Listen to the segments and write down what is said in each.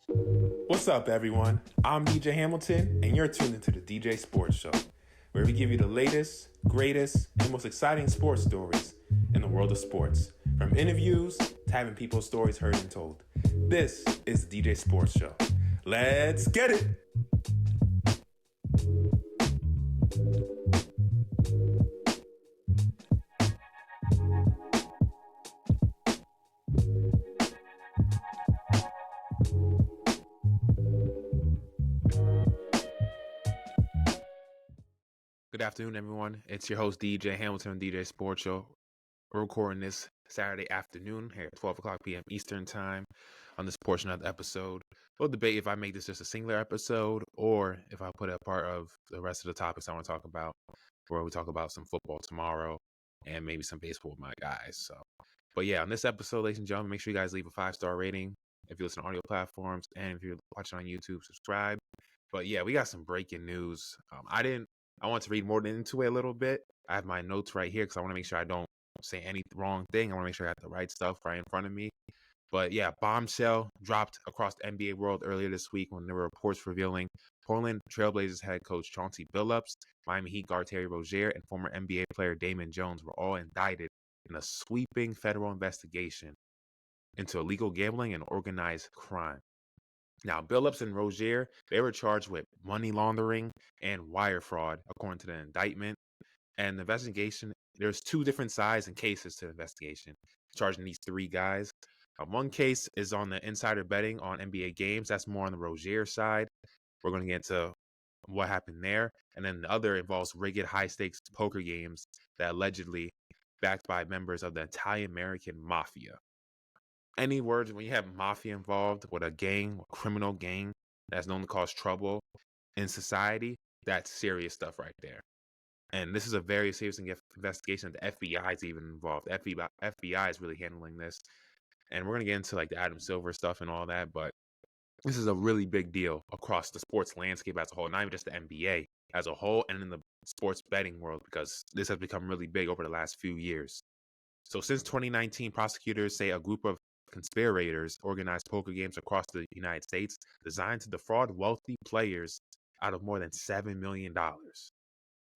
What's up, everyone? I'm DJ Hamilton, and you're tuned into the DJ Sports Show, where we give you the latest, greatest, and most exciting sports stories in the world of sports, from interviews to having people's stories heard and told. This is the DJ Sports Show. Let's get it! Good afternoon, everyone. It's your host, DJ Hamilton on DJ Sports Show. We're recording this Saturday afternoon here at 12 o'clock p.m. Eastern Time on this portion of the episode. We'll debate if I make this just a singular episode or if I put a part of the rest of the topics I want to talk about, where we talk about some football tomorrow and maybe some baseball with my guys. But yeah, on this episode, ladies and gentlemen, make sure you guys leave a 5-star rating if you listen to audio platforms, and if you're watching on YouTube, subscribe. But yeah, we got some breaking news. I want to read more into it a little bit. I have my notes right here because I want to make sure I don't say any wrong thing. I want to make sure I have the right stuff right in front of me. But yeah, Bombshell dropped across the NBA world earlier this week when there were reports revealing Portland Trailblazers head coach Chauncey Billups, Miami Heat guard Terry Rozier, and former NBA player Damon Jones were all indicted in a sweeping federal investigation into illegal gambling and organized crime. Now, Billups and Rozier, they were charged with money laundering and wire fraud, according to the indictment. And the investigation, there's two different sides and cases to the investigation, charging these three guys. One case is on the insider betting on NBA games. That's more on the Rozier side. We're going to get into what happened there. And then the other involves rigged high-stakes poker games that allegedly backed by members of the Italian-American Mafia. Any words when you have mafia involved with a gang, a criminal gang that's known to cause trouble in society, that's serious stuff right there. And this is a very serious investigation. The FBI is even involved. FBI is really handling this. And we're going to get into like the Adam Silver stuff and all that. But this is a really big deal across the sports landscape as a whole, not even just the NBA as a whole and in the sports betting world, because this has become really big over the last few years. So since 2019, prosecutors say a group of conspirators organized poker games across the United States designed to defraud wealthy players out of more than $7 million.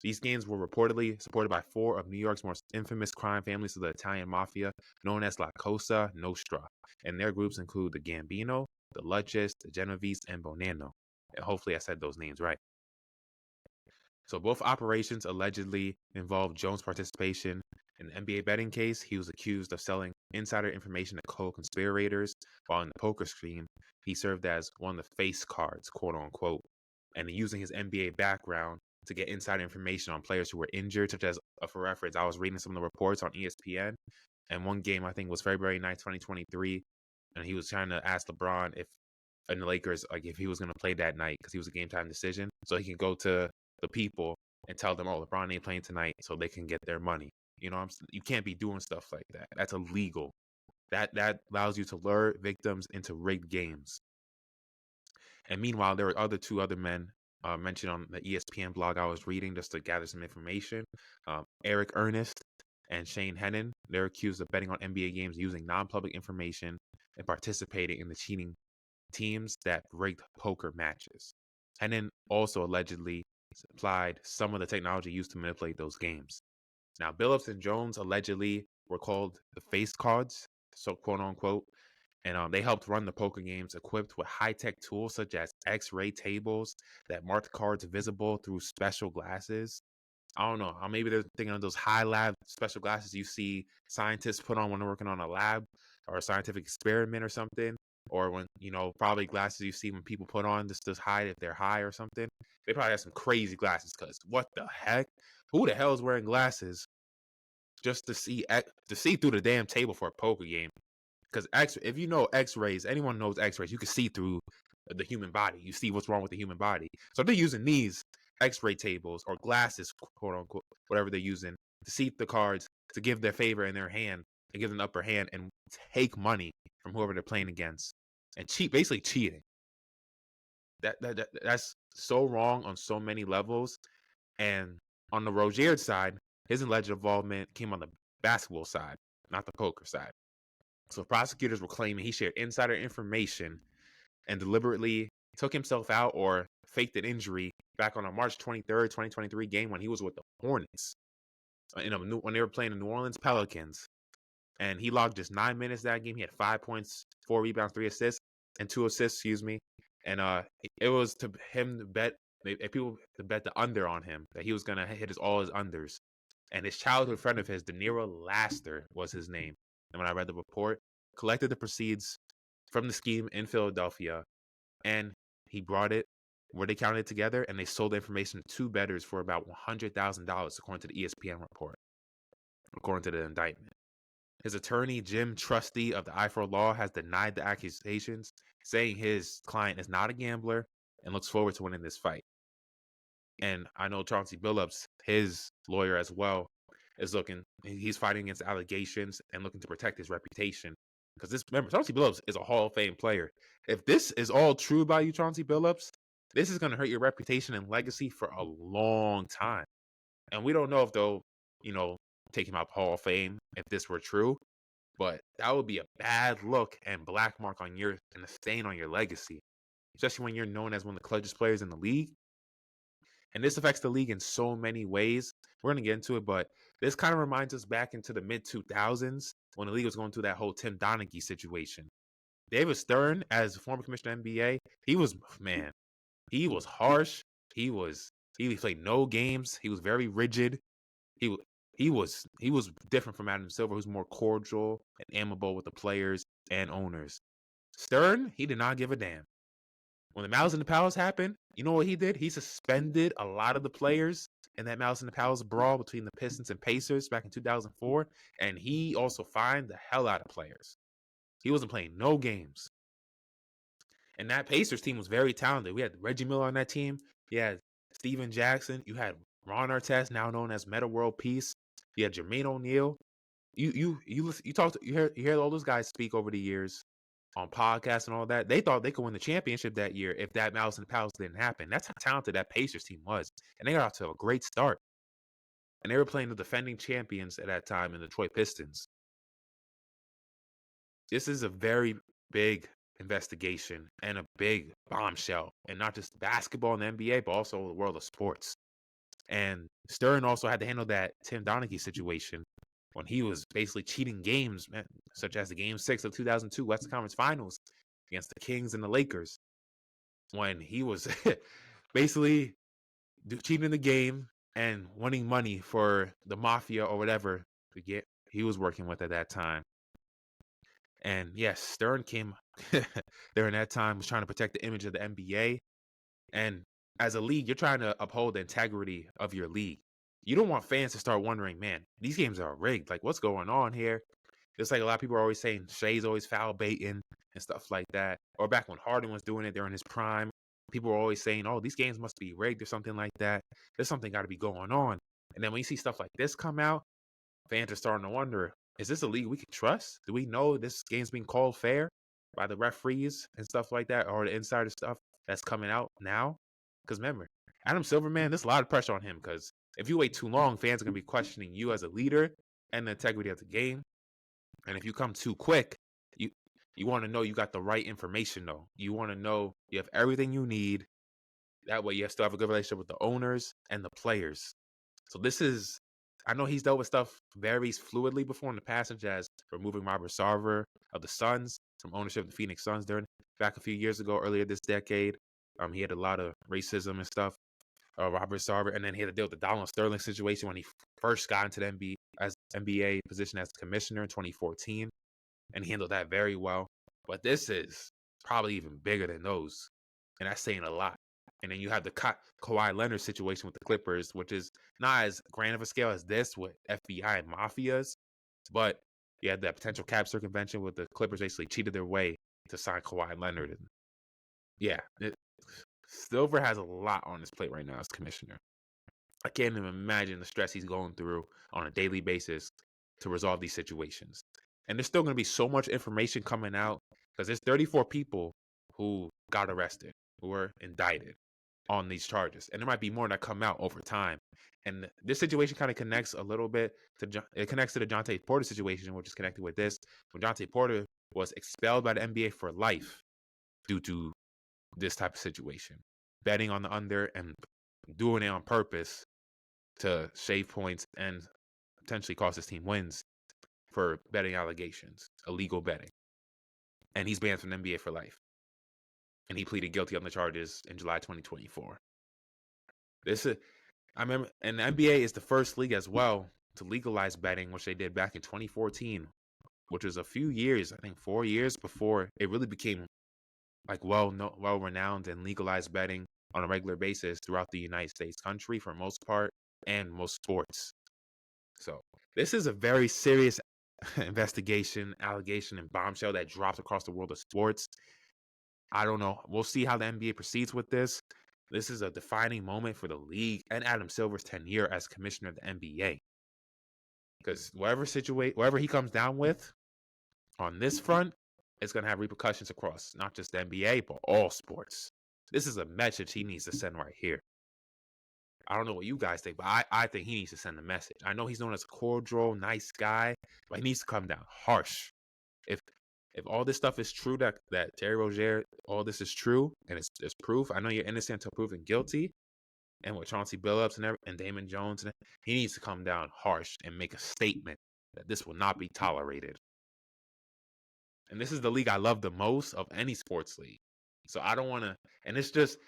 These games were reportedly supported by four of New York's most infamous crime families of the Italian Mafia, known as La Cosa Nostra, and their groups include the Gambino, the Luches, the Genovese, and Bonanno. And hopefully I said those names right. So both operations allegedly involved Jones' participation. In the NBA betting case, he was accused of selling insider information to co-conspirators, while in the poker scene, he served as one of the face cards, quote unquote, and using his NBA background to get insider information on players who were injured, such as, for reference, I was reading some of the reports on ESPN, and one game I think was February 9th, 2023, and he was trying to ask LeBron if the Lakers, like if he was going to play that night because he was a game time decision, so he can go to the people and tell them, oh, LeBron ain't playing tonight, so they can get their money. You know, you can't be doing stuff like that. That's illegal. That allows you to lure victims into rigged games. And meanwhile, there were two other men mentioned on the ESPN blog I was reading just to gather some information. Eric Ernest and Shane Hennon, they're accused of betting on NBA games using non-public information and participating in the cheating teams that rigged poker matches. Hennon also allegedly supplied some of the technology used to manipulate those games. Now, Billups and Jones allegedly were called the face cards, so quote unquote, and they helped run the poker games equipped with high-tech tools such as X-ray tables that marked cards visible through special glasses. I don't know, maybe they're thinking of those high lab special glasses you see scientists put on when they're working on a lab or a scientific experiment or something, or when, probably glasses you see when people put on just to hide if they're high or something. They probably have some crazy glasses, because what the heck? Who the hell is wearing glasses just to see through the damn table for a poker game? Because if you know X-rays, anyone knows X-rays, you can see through the human body. You see what's wrong with the human body. So they're using these X-ray tables or glasses, quote unquote, whatever they're using, to see the cards, to give their favor in their hand, to give them the upper hand and take money from whoever they're playing against, and basically cheating. That's so wrong on so many levels. And on the Rozier side, his alleged involvement came on the basketball side, not the poker side. So prosecutors were claiming he shared insider information and deliberately took himself out or faked an injury back on a March 23rd, 2023 game when he was with the Hornets. When they were playing the New Orleans Pelicans. And he logged just 9 minutes that game. He had 5 points, 4 rebounds, 3 assists, and 2 assists, excuse me. And it was to him to bet, people to bet the under on him, that he was going to hit all his unders. And his childhood friend of his, De Niro Laster was his name. And when I read the report, collected the proceeds from the scheme in Philadelphia, and he brought it where they counted it together, and they sold the information to two bettors for about $100,000, according to the ESPN report, according to the indictment. His attorney, Jim Trusty of the Eye for Law, has denied the accusations, saying his client is not a gambler and looks forward to winning this fight. And I know Chauncey Billups, his lawyer as well, he's fighting against allegations and looking to protect his reputation. Because remember, Chauncey Billups is a Hall of Fame player. If this is all true about you, Chauncey Billups, this is going to hurt your reputation and legacy for a long time. And we don't know if they'll, take him out the Hall of Fame if this were true, but that would be a bad look and black mark and a stain on your legacy, especially when you're known as one of the clutchest players in the league. And this affects the league in so many ways. We're going to get into it, but this kind of reminds us back into the mid-2000s when the league was going through that whole Tim Donaghy situation. David Stern, as former commissioner of the NBA, he was harsh. He played no games. He was very rigid. He was different from Adam Silver, who's more cordial and amiable with the players and owners. Stern, he did not give a damn. When the Malice in the Palace happened, you know what he did? He suspended a lot of the players in that Malice in the Palace brawl between the Pistons and Pacers back in 2004, and he also fined the hell out of players. He wasn't playing no games. And that Pacers team was very talented. We had Reggie Miller on that team. You had Steven Jackson. You had Ron Artest, now known as Metta World Peace. You had Jermaine O'Neal. You hear all those guys speak over the years on podcasts and all that. They thought they could win the championship that year if that Malice in the Palace didn't happen. That's how talented that Pacers team was. And they got off to a great start. And they were playing the defending champions at that time in the Detroit Pistons. This is a very big investigation and a big bombshell. And not just basketball and the NBA, but also the world of sports. And Stern also had to handle that Tim Donaghy situation when he was basically cheating games, such as the Game 6 of 2002 Western Conference Finals against the Kings and the Lakers, when he was basically cheating the game and winning money for the mafia or whatever he was working with at that time. And yes, Stern came during that time, was trying to protect the image of the NBA. And as a league, you're trying to uphold the integrity of your league. You don't want fans to start wondering, man, these games are rigged. Like, what's going on here? Just like a lot of people are always saying Shai's always foul baiting and stuff like that. Or back when Harden was doing it during his prime, people were always saying, oh, these games must be rigged or something like that. There's something got to be going on. And then when you see stuff like this come out, fans are starting to wonder, is this a league we can trust? Do we know this game's being called fair by the referees and stuff like that, or the insider stuff that's coming out now? Because remember, Adam Silver, man, there's a lot of pressure on him because if you wait too long, fans are going to be questioning you as a leader and the integrity of the game. And if you come too quick, you want to know you got the right information, though. You want to know you have everything you need. That way you still have a good relationship with the owners and the players. So I know he's dealt with stuff very fluidly before in the past, such as removing Robert Sarver of the Suns from ownership of the Phoenix Suns back a few years ago, earlier this decade. He had a lot of racism and stuff, Robert Sarver, and then he had to deal with the Donald Sterling situation when he first got into the NBA position as commissioner in 2014, and he handled that very well. But this is probably even bigger than those, and that's saying a lot. And then you have the Kawhi Leonard situation with the Clippers, which is not as grand of a scale as this with FBI and mafias, but you had that potential cap circumvention with the Clippers basically cheated their way to sign Kawhi Leonard. And yeah, Silver has a lot on his plate right now as commissioner. I can't even imagine the stress he's going through on a daily basis to resolve these situations. And there's still going to be so much information coming out because there's 34 people who got arrested, who were indicted on these charges. And there might be more that come out over time. And this situation kind of connects a little bit to the Jonte Porter situation, which is connected with this. When Jonte Porter was expelled by the NBA for life due to this type of situation. Betting on the under and doing it on purpose to shave points and potentially cost his team wins for betting allegations, illegal betting. And he's banned from the NBA for life. And he pleaded guilty on the charges in July 2024. I remember, and the NBA is the first league as well to legalize betting, which they did back in 2014, which was a few years, I think 4 years before it really became like well-renowned and legalized betting on a regular basis throughout the United States country for most part and most sports. So this is a very serious investigation, allegation, and bombshell that dropped across the world of sports. I don't know. We'll see how the NBA proceeds with this. This is a defining moment for the league and Adam Silver's tenure as commissioner of the NBA. Because whatever he comes down with on this front, it's going to have repercussions across not just the NBA, but all sports. This is a message he needs to send right here. I don't know what you guys think, but I think he needs to send a message. I know he's known as a cordial, nice guy, but he needs to come down harsh. If all this stuff is true, that Terry Rozier, all this is true, and it's proof, I know you're innocent until proven guilty, and with Chauncey Billups and Damon Jones, he needs to come down harsh and make a statement that this will not be tolerated. And this is the league I love the most of any sports league. So I don't want to, and it's just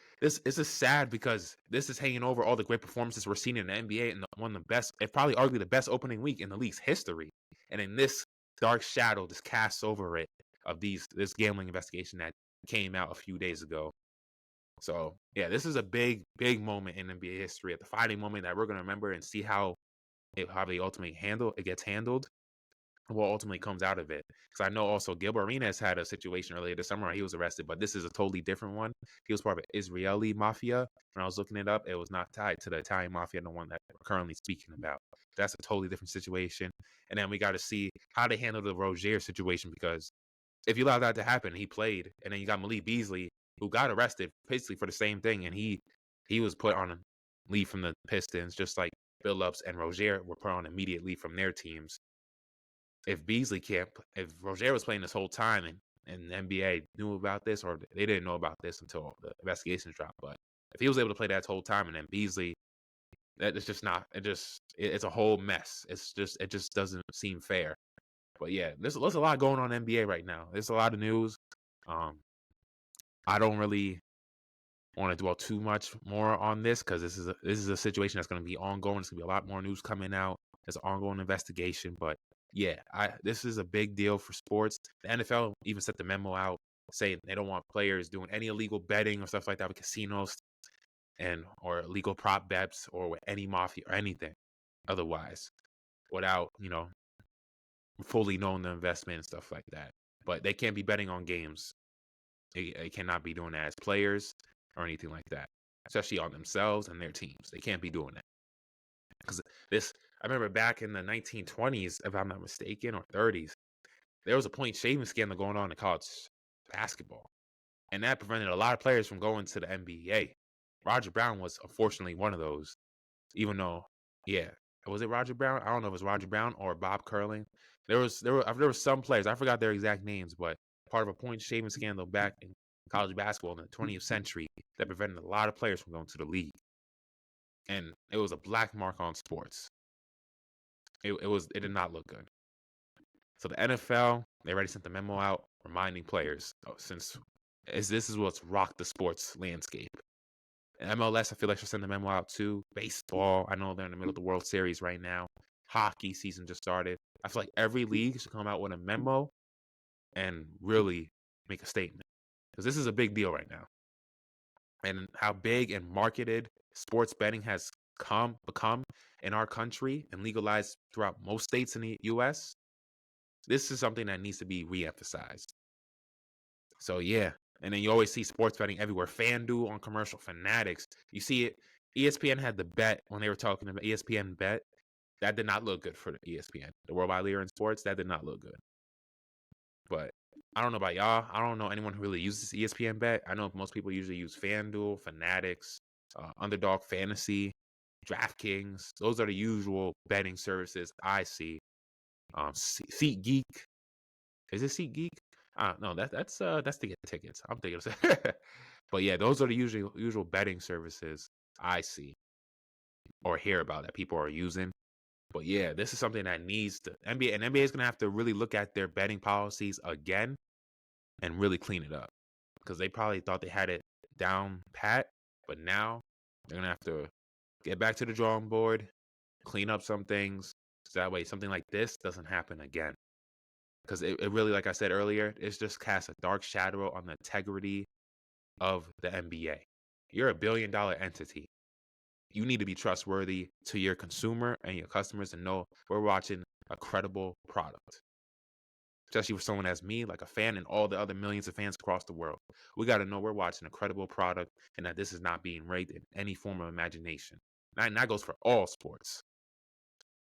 sad because this is hanging over all the great performances we're seeing in the NBA and one of the best, if probably arguably the best opening week in the league's history. And in this dark shadow, just casts over it of this gambling investigation that came out a few days ago. So yeah, this is a big moment in NBA history, a defining moment that we're gonna remember and see how they ultimately gets handled. What ultimately comes out of it. Because I know also Gilbert Arenas had a situation earlier this summer where he was arrested, but this is a totally different one. He was part of an Israeli mafia. When I was looking it up, it was not tied to the Italian mafia, the one that we're currently speaking about. That's a totally different situation. And then we got to see how they handle the Rozier situation, because if you allow that to happen, he played, and then you got Malik Beasley, who got arrested basically for the same thing, and he was put on leave from the Pistons, just like Billups and Rozier were put on immediate leave from their teams. If Rozier was playing this whole time and the NBA knew about this, or they didn't know about this until the investigations dropped, but if he was able to play that whole time and then Beasley, that is just not, it's a whole mess. It just doesn't seem fair. But yeah, there's a lot going on in NBA right now. There's a lot of news. I don't really want to dwell too much more on this because this is a situation that's going to be ongoing. There's going to be a lot more news coming out. There's an ongoing investigation, but yeah, this is a big deal for sports. The NFL even sent the memo out saying they don't want players doing any illegal betting or stuff like that with casinos or illegal prop bets or with any mafia or anything otherwise without, fully knowing the investment and stuff like that. But they can't be betting on games. They cannot be doing that as players or anything like that, especially on themselves and their teams. They can't be doing that. Because I remember back in the 1920s, if I'm not mistaken, or 30s, there was a point shaving scandal going on in college basketball. And that prevented a lot of players from going to the NBA. Roger Brown was unfortunately one of those, even though, yeah, was it Roger Brown? I don't know if it was Roger Brown or Bob Curling. There were some players, I forgot their exact names, but part of a point shaving scandal back in college basketball in the 20th century that prevented a lot of players from going to the league. And it was a black mark on sports. It did not look good. So the NFL, they already sent the memo out reminding players, this is what's rocked the sports landscape. And MLS, I feel like should send the memo out too. Baseball, I know they're in the middle of the World Series right now. Hockey season just started. I feel like every league should come out with a memo and really make a statement, because this is a big deal right now. And how big and marketed sports betting has become in our country and legalized throughout most states in the U.S., this is something that needs to be re-emphasized. So yeah, and then you always see sports betting everywhere. FanDuel on commercial, Fanatics. You see it. ESPN had the bet when they were talking about ESPN bet. That did not look good for the ESPN, the worldwide leader in sports. That did not look good. But I don't know about y'all. I don't know anyone who really uses ESPN bet. I know most people usually use FanDuel, Fanatics, Underdog Fantasy, DraftKings. Those are the usual betting services I see. SeatGeek. Is it SeatGeek? No, that's to get tickets. I'm thinking of but yeah, those are the usual betting services I see or hear about that people are using. But yeah, this is something that needs to NBA and NBA is gonna have to really look at their betting policies again and really clean it up. Because they probably thought they had it down pat, but now they're gonna have to get back to the drawing board, clean up some things, so that way something like this doesn't happen again. Because it really, like I said earlier, it's just cast a dark shadow on the integrity of the NBA. You're a $1 billion entity. You need to be trustworthy to your consumer and your customers and know we're watching a credible product. Especially for someone as me, like a fan, and all the other millions of fans across the world. We got to know we're watching a credible product and that this is not being rigged in any form of imagination. And that goes for all sports.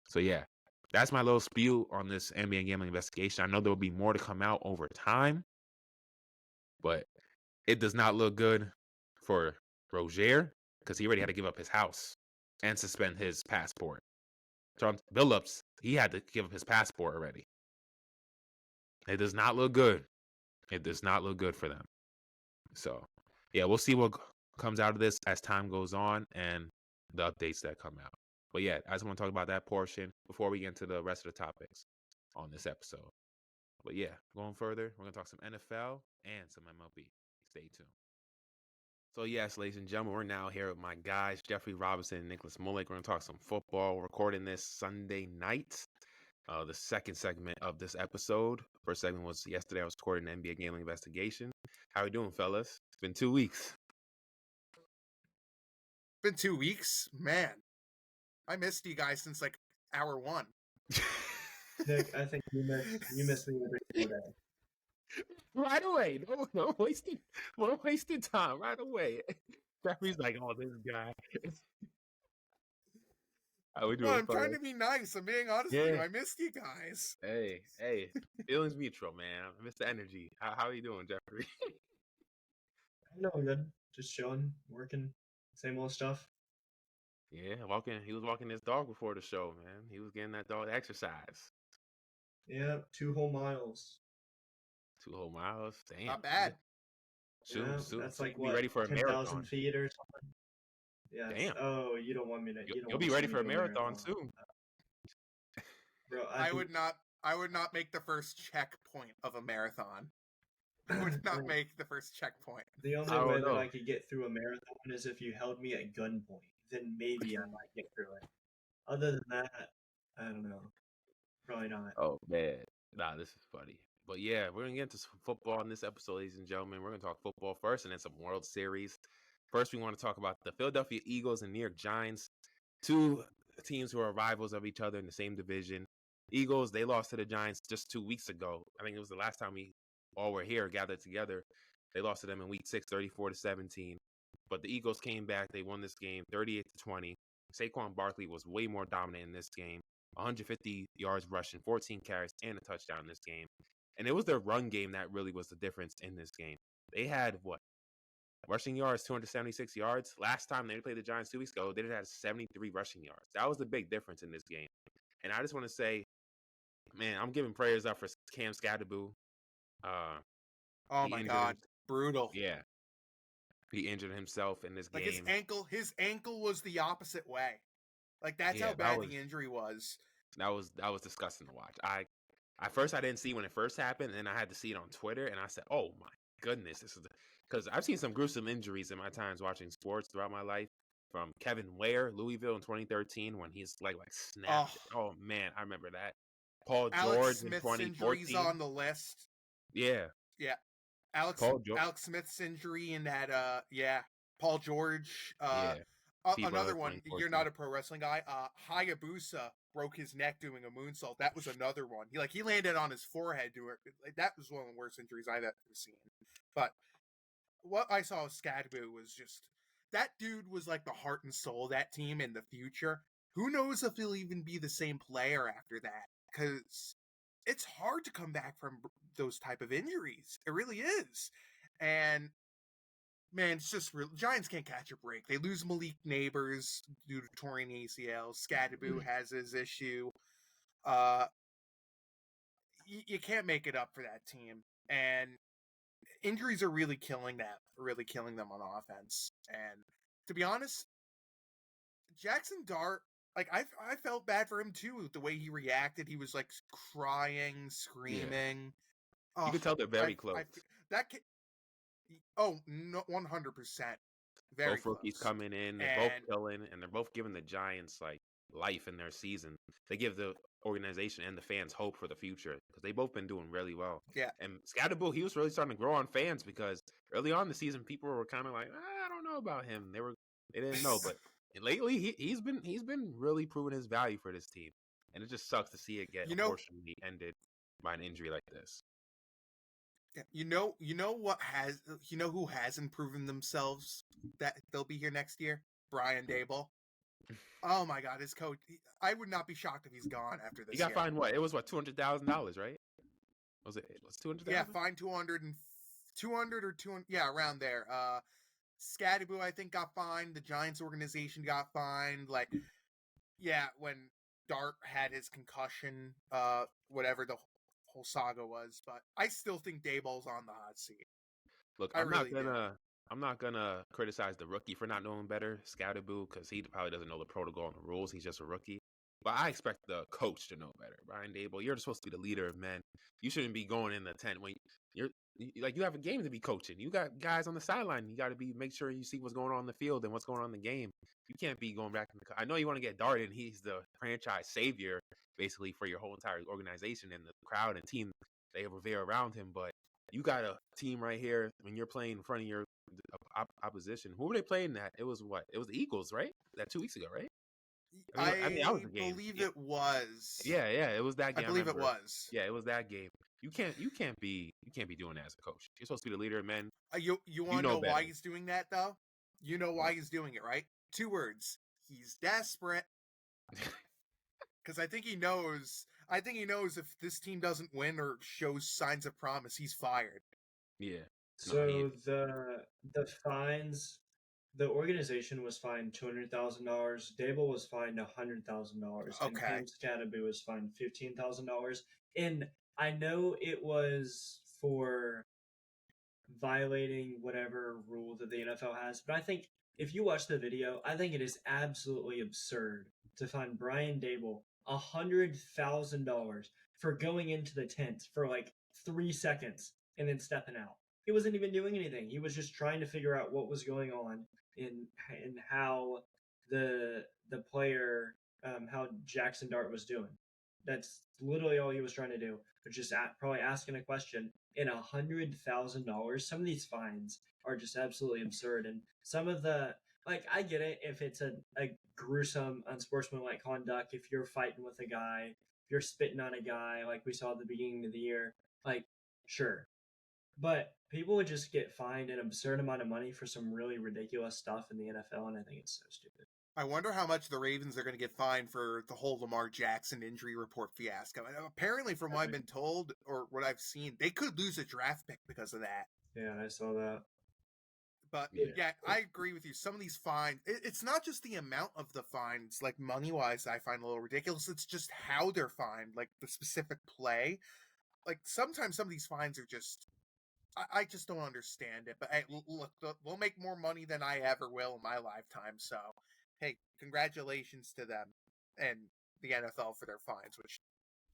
So yeah, that's my little spiel on this NBA gambling investigation. I know there will be more to come out over time, but it does not look good for Rozier because he already had to give up his house and suspend his passport. John Billups, he had to give up his passport already. It does not look good. It does not look good for them. So, yeah, we'll see what comes out of this as time goes on and the updates that come out. But yeah, I just want to talk about that portion before we get into the rest of the topics on this episode. But yeah, going further, we're going to talk some NFL and some MLB. Stay tuned. So yes, ladies and gentlemen, we're now here with my guys, Jeffrey Robinson and Nicholas Mullick. We're going to talk some football. We're recording this Sunday night. The second segment of this episode. First segment was yesterday. I was recording an NBA gambling investigation. How are we doing, fellas? It's been 2 weeks. Been 2 weeks? Man, I missed you guys since like hour one. Nick, I think you missed me every single day. Right away. No wasting time. Right away. Jeffrey's like, oh, this guy. How we doing? No, I'm trying to be nice. I'm being honest with you. I missed you guys. Hey, feelings mutual, man. I miss the energy. How are you doing, Jeffrey? No, good. Just chilling, working, same old stuff. Yeah, he was walking his dog before the show, man. He was getting that dog exercise. Yeah, 2 whole miles. 2 whole miles? Damn. Not bad. Soon, that's like be ready for a 10,000 feet or something. Yeah. Damn. Oh, you don't want me to. You'll be ready for a marathon soon. Bro, I would not make the first checkpoint of a marathon. I would not make the first checkpoint. The only way that I could get through a marathon is if you held me at gunpoint. Then maybe I might get through it. Other than that, I don't know. Probably not. Oh, man. Nah, this is funny. But yeah, we're going to get into some football in this episode, ladies and gentlemen. We're going to talk football first and then some World Series. First, we want to talk about the Philadelphia Eagles and New York Giants, two teams who are rivals of each other in the same division. Eagles, they lost to the Giants just 2 weeks ago. I think it was the last time we all were here gathered together. They lost to them in week 6, 34-17. But the Eagles came back. They won this game 38-20. Saquon Barkley was way more dominant in this game. 150 yards rushing, 14 carries, and a touchdown in this game. And it was their run game that really was the difference in this game. They had, rushing yards, 276 yards. Last time they played the Giants 2 weeks ago, they had 73 rushing yards. That was the big difference in this game. And I just want to say, man, I'm giving prayers up for Cam Scatterboo. Oh my God, brutal. Yeah. He injured himself in this game. His ankle was the opposite way. Like, that's how bad the injury was. That was disgusting to watch. At first I didn't see when it first happened, and then I had to see it on Twitter, and I said, "Oh my goodness, this is," because I've seen some gruesome injuries in my times watching sports throughout my life. From Kevin Ware, Louisville in 2013, when his leg snapped. Oh man, I remember that. Paul George in 2014. Injuries on the list. Yeah. Alex Smith's injury in that. Paul George. Another one. You're not a pro wrestling guy. Hayabusa broke his neck doing a moonsault. That was another one. He landed on his forehead. That was one of the worst injuries I've ever seen. But what I saw of Scadaboo was just, that dude was like the heart and soul of that team in the future. Who knows if he'll even be the same player after that? Because it's hard to come back from those type of injuries. It really is. And man, it's just real. Giants can't catch a break. They lose Malik Neighbors due to torn ACL. Scadaboo has his issue. You can't make it up for that team. and injuries are really killing them on offense. And to be honest, Jackson Dart, like I felt bad for him too. The way he reacted, he was like crying, screaming. Yeah. You could tell they're very close. No, 100%. Very both rookies close. coming in, they're both killing, and they're both giving the Giants like life in their season. They give the organization and the fans hope for the future because they both been doing really well. Yeah. And Scatterbull, he was really starting to grow on fans because early on in the season, people were kind of like, I don't know about him. They didn't know, but lately he's been really proving his value for this team, and it just sucks to see it get unfortunately ended by an injury like this. You know who hasn't proven themselves that they'll be here next year? Brian Daboll. Oh my God, his coach. I would not be shocked if he's gone after this. He got fined what? It was what, $200,000, right? Was it? Was $200,000? Yeah, fined 200 or 200. Yeah, around there. Scatterbull, I think, got fined. The Giants organization got fined. Like, yeah, when Dart had his concussion, whatever the whole saga was. But I still think Daboll's on the hot seat. Look, I'm not gonna criticize the rookie for not knowing better, Scatterbull, because he probably doesn't know the protocol and the rules. He's just a rookie. But I expect the coach to know better. Brian Daboll, you're supposed to be the leader of men. You shouldn't be going in the tent when you have a game to be coaching. You got guys on the sideline. You got to make sure you see what's going on in the field and what's going on in the game. You can't be going back in the. I know you want to get Dart, and he's the franchise savior basically for your whole entire organization and the crowd and team they revere around him. But you got a team right here when you're playing in front of your opposition. Who were they playing that? It was what? It was the Eagles, right? That 2 weeks ago, right? I believe it was. Yeah, it was that game. I believe it was. Yeah, it was that game. You can't be doing that as a coach. You're supposed to be the leader of men. You want to know why he's doing that though? You know why he's doing it, right? 2 words. He's desperate. Because I think he knows if this team doesn't win or shows signs of promise, he's fired. Yeah. So the fines, the organization was fined $200,000. Daboll was fined $100,000. Okay. And Cam Scatterbull was fined $15,000. And I know it was for violating whatever rule that the NFL has, but I think if you watch the video, I think it is absolutely absurd to fine Brian Daboll $100,000 for going into the tent for like 3 seconds and then stepping out. He wasn't even doing anything. He was just trying to figure out what was going on in how the player, how Jackson Dart was doing. That's literally all he was trying to do. But just probably asking a question. And $100,000. Some of these fines are just absolutely absurd. And some of the, like, I get it if it's a gruesome, unsportsmanlike conduct. If you're fighting with a guy, if you're spitting on a guy, like we saw at the beginning of the year, like, sure. But people would just get fined an absurd amount of money for some really ridiculous stuff in the NFL, and I think it's so stupid. I wonder how much the Ravens are going to get fined for the whole Lamar Jackson injury report fiasco. And apparently, from what I've been told or what I've seen, they could lose a draft pick because of that. Yeah, I saw that. But yeah, I agree with you. Some of these fines, it's not just the amount of the fines, like money-wise, I find a little ridiculous. It's just how they're fined, like the specific play. Like sometimes some of these fines are just, I just don't understand it. But hey, look, we'll make more money than I ever will in my lifetime. So, hey, congratulations to them and the NFL for their fines, which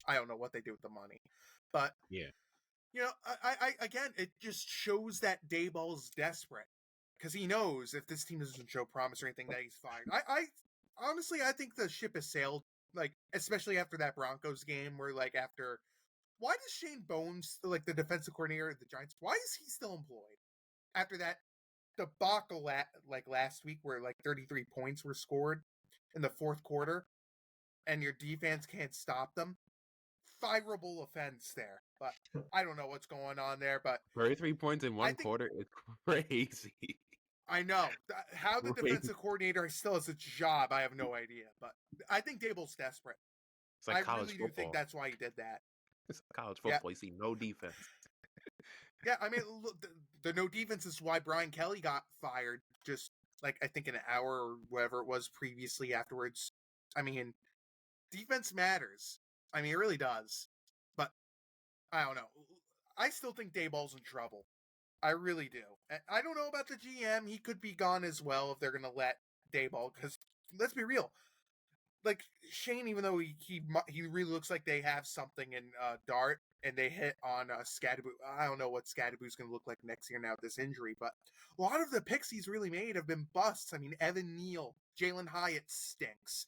I don't know what they do with the money. But, yeah, you know, I again, it just shows that Daboll's desperate. Because he knows if this team doesn't show promise or anything that he's fired. I honestly, I think the ship has sailed, like, especially after that Broncos game where, like, why does Shane Bones, like, the defensive coordinator of the Giants, why is he still employed? After that debacle, like, last week where, like, 33 points were scored in the 4th quarter and your defense can't stop them. Fireable offense there. But I don't know what's going on there, but 33 points in one quarter is crazy. I know. How the defensive coordinator still has a job, I have no idea. But I think Daboll's desperate. It's like I really do think that's why he did that. It's college football. You see no defense. Yeah, I mean, look, the no defense is why Brian Kelly got fired just, like, I think an hour or whatever it was previously afterwards. I mean, defense matters. I mean, it really does. But I don't know. I still think Dayball's in trouble. I really do. I don't know about the GM. He could be gone as well if they're going to let Dayball, because let's be real. Like, Shane, even though he really looks like they have something in Dart, and they hit on Scadaboo. I don't know what Scadaboo's going to look like next year now with this injury, but a lot of the picks he's really made have been busts. I mean, Evan Neal, Jalen Hyatt stinks.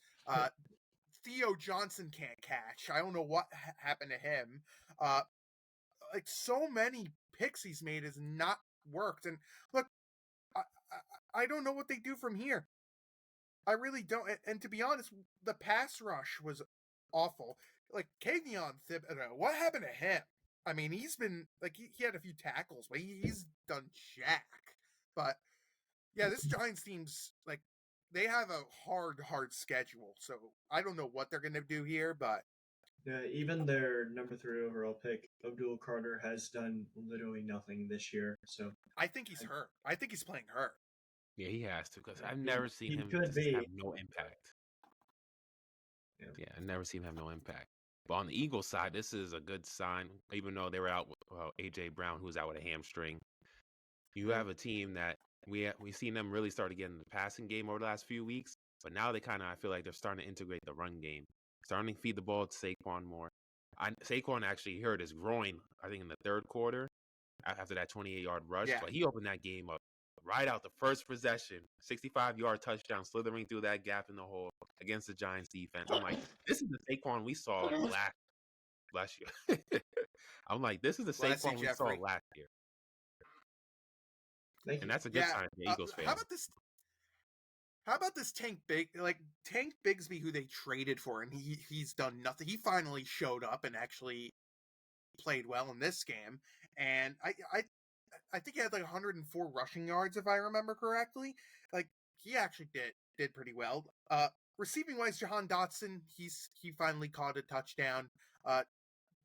Theo Johnson can't catch. I don't know what happened to him. Like, so many picks he's made has not worked. And look, I don't know what they do from here. I really don't. And to be honest, the pass rush was awful. Like, Kayvon Thibodeau, what happened to him? I mean, he's been, like, he had a few tackles, but he's done jack. But, yeah, this Giants team's, like, they have a hard schedule. So I don't know what they're going to do here, but. Yeah, even their number 3 overall pick, Abdul Carter, has done literally nothing this year. So I think he's hurt. I think he's playing hurt. Yeah, he has to, because I've never seen him have no impact. Yeah, I've never seen him have no impact. But on the Eagles side, this is a good sign, even though they were out with A.J. Brown, who was out with a hamstring. You have a team that we've seen them really start to get in the passing game over the last few weeks, but now they I feel like they're starting to integrate the run game, starting to feed the ball to Saquon more. Saquon actually hurt his groin, I think, in the third quarter after that 28-yard rush, but he opened that game up right out the first possession, 65-yard touchdown, slithering through that gap in the hole against the Giants defense. I'm like, this is the Saquon we saw last year. I'm like, this is the Saquon we saw last year. And that's a good sign for the Eagles fans. How about this Tank Bigsby, who they traded for, and he's done nothing. He finally showed up and actually played well in this game, and I think he had like 104 rushing yards, if I remember correctly. Like, he actually did pretty well. Receiving wise, Jahan Dotson, he finally caught a touchdown.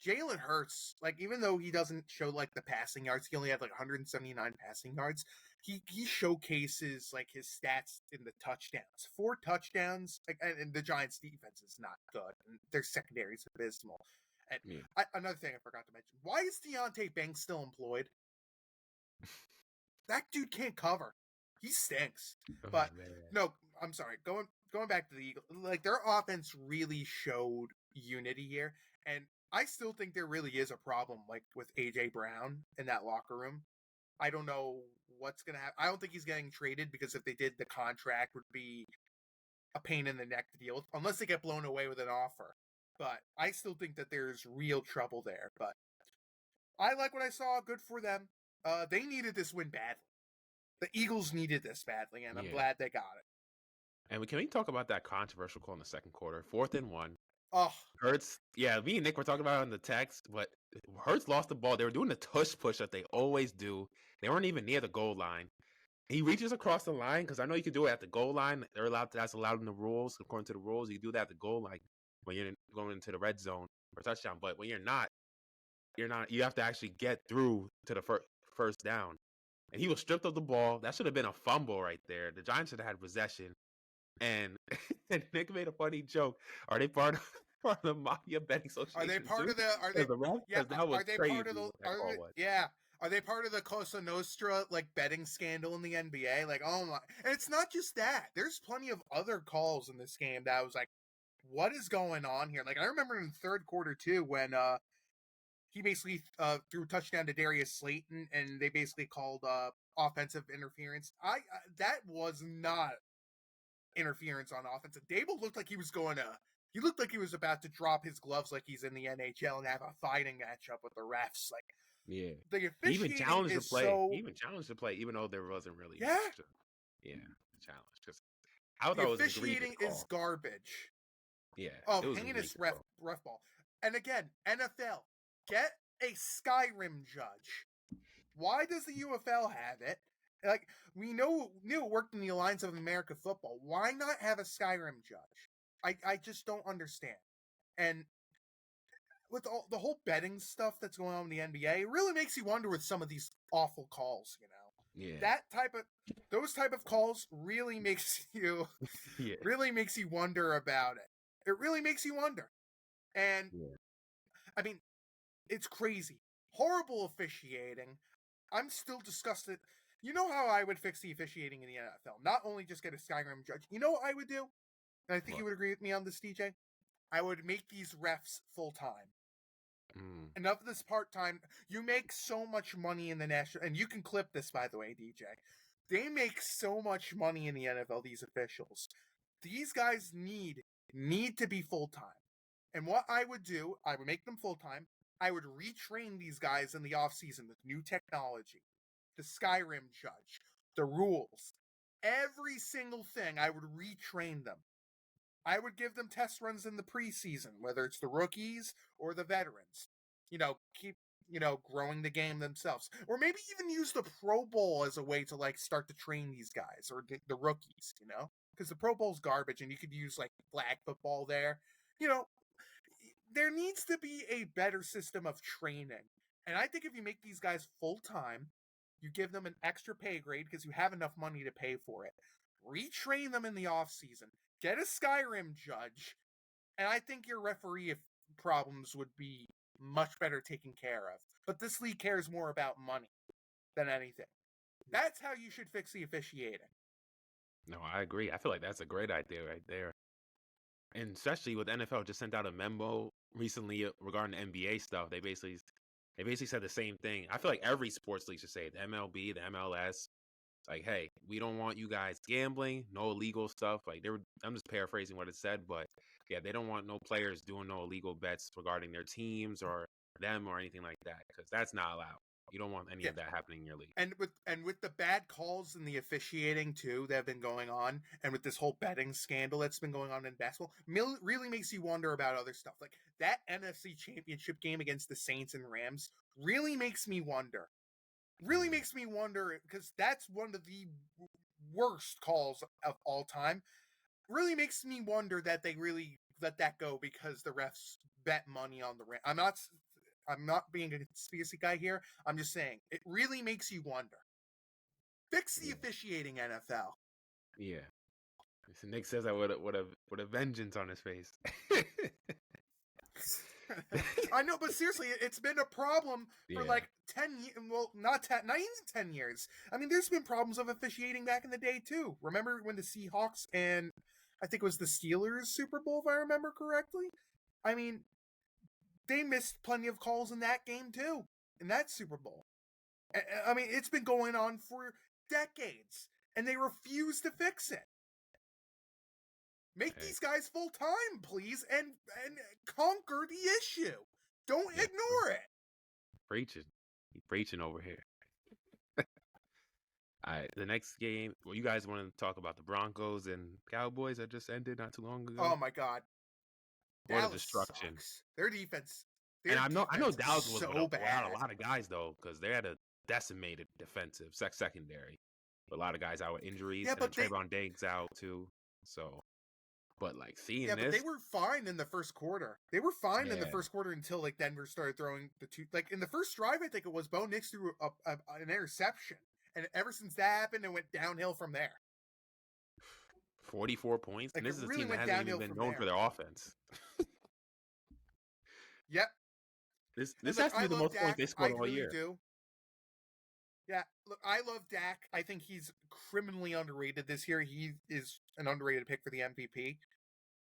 Jalen Hurts, like, even though he doesn't show like the passing yards, he only had like 179 passing yards. He showcases like his stats in the touchdowns. 4 touchdowns, and the Giants' defense is not good, and their secondary is abysmal. And another thing I forgot to mention: why is Deontay Banks still employed? That dude can't cover. He stinks. But no, I'm sorry. Going back to the Eagles, like, their offense really showed unity here, and I still think there really is a problem, like, with A.J. Brown in that locker room. I don't know what's going to happen. I don't think he's getting traded, because if they did, the contract would be a pain in the neck to deal with, unless they get blown away with an offer. But I still think that there's real trouble there. But I like what I saw. Good for them. They needed this win badly. The Eagles needed this badly, and I'm glad they got it. And can we talk about that controversial call in the second quarter? 4th and 1. Oh, Hurts. Yeah, me and Nick were talking about it on the text, but Hurts lost the ball. They were doing the tush push that they always do. They weren't even near the goal line. He reaches across the line, because I know you can do it at the goal line. That's allowed in the rules. According to the rules, you do that at the goal line when you're going into the red zone for touchdown. But when you're not. You have to actually get through to the first down. And he was stripped of the ball. That should have been a fumble right there. The Giants should have had possession. And Nick made a funny joke. Are they part of the Mafia Betting Association? Are they part of the? Are they? Yeah. That was crazy. Part of the? Are they part of the Cosa Nostra, like, betting scandal in the NBA? Like, oh my! And it's not just that. There's plenty of other calls in this game that I was like, what is going on here? Like, I remember in the third quarter too, when he basically threw a touchdown to Darius Slayton, and they basically called offensive interference. That was not interference on offense. And Dable looked like he was he looked like he was about to drop his gloves, like he's in the NHL, and have a fighting matchup with the refs. Like, yeah, the officiating he even challenged is the play. so... He even challenged the play, even though there wasn't really yeah, challenge. Because I thought the officiating is garbage. Yeah, oh, heinous ref ball. And again, NFL, get a Skyrim judge. Why does the UFL have it? Like, we knew it worked in the Alliance of America football. Why not have a Skyrim judge? I just don't understand. And with the whole betting stuff that's going on in the NBA, it really makes you wonder with some of these awful calls, Yeah. Those type of calls really makes you really makes you wonder about it. It really makes you wonder. And I mean, it's crazy. horrible officiating. I'm still disgusted. You know how I would fix the officiating in the NFL? Not only just get a Skyrim judge. You know what I would do? And I think you would agree with me on this, DJ. I would make these refs full-time. Enough of this part-time. You make so much money in the national... And you can clip this, by the way, DJ. They make so much money in the NFL, these officials. These guys need to be full-time. And what I would do, I would make them full-time. I would retrain these guys in the offseason with new technology. The Skyrim judge. The rules. Every single thing, I would retrain them. I would give them test runs in the preseason, whether it's the rookies or the veterans. Keep, growing the game themselves. Or maybe even use the Pro Bowl as a way to, start to train these guys, or the rookies, Because the Pro Bowl's garbage, and you could use, flag football there. There needs to be a better system of training. And I think if you make these guys full-time, you give them an extra pay grade because you have enough money to pay for it. Retrain them in the offseason. Get a Skyrim judge. And I think your referee problems would be much better taken care of. But this league cares more about money than anything. That's how you should fix the officiating. No, I agree. I feel like that's a great idea right there. And especially with NFL just sent out a memo recently regarding the NBA stuff. They basically said the same thing. I feel like every sports league should say it. The MLB, the MLS, like, hey, we don't want you guys gambling, no illegal stuff. I'm just paraphrasing what it said, but yeah, they don't want no players doing no illegal bets regarding their teams or them or anything like that, because that's not allowed. You don't want any of that happening in your league. And with the bad calls and the officiating too that have been going on, and with this whole betting scandal that's been going on in basketball, really makes you wonder about other stuff. Like that NFC Championship game against the Saints and Rams really makes me wonder. Really makes me wonder, because that's one of the worst calls of all time. Really makes me wonder that they really let that go because the refs bet money on the Rams. I'm not being a conspiracy guy here. I'm just saying it really makes you wonder. Fix the officiating, NFL. Yeah. So Nick says that with a vengeance on his face. I know, but seriously, it's been a problem for 10 years. Well, not even 10 years. I mean, there's been problems of officiating back in the day, too. Remember when the Seahawks and I think it was the Steelers Super Bowl, if I remember correctly? I mean, they missed plenty of calls in that game, too, in that Super Bowl. I mean, it's been going on for decades, and they refuse to fix it. Make these guys full-time, please, and conquer the issue. Don't ignore it. Preaching. He's preaching over here. All right, the next game, you guys want to talk about the Broncos and Cowboys that just ended not too long ago? Oh, my God. What a destruction. Sucks. Their defense. And I know Dallas was so bad. A lot of guys, though, because they had a decimated defensive secondary. A lot of guys out with injuries, and Trayvon Diggs out, too. So... But seeing this, but they were fine in the first quarter. They were fine in the first quarter until Denver started throwing the two. In the first drive, I think it was Bo Nix threw an interception, and ever since that happened, it went downhill from there. 44 points, and this is a team that hasn't even been known for their offense. Yep. This has to be the most points they scored all year. Do. Yeah, look, I love Dak. I think he's criminally underrated this year. He is an underrated pick for the MVP.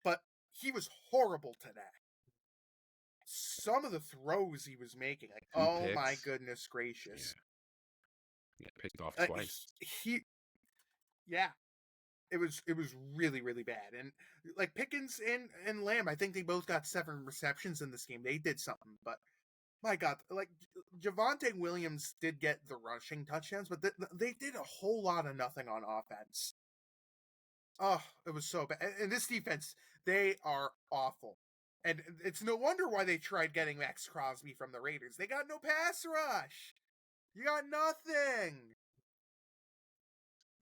But he was horrible today. Some of the throws he was making, my goodness gracious. Yeah, picked off twice. It was really, really bad. And Pickens and Lamb, I think they both got 7 receptions in this game. They did something, but my God, Javonte Williams did get the rushing touchdowns, but they did a whole lot of nothing on offense. Oh, it was so bad. And this defense, they are awful. And it's no wonder why they tried getting Max Crosby from the Raiders. They got no pass rush. You got nothing.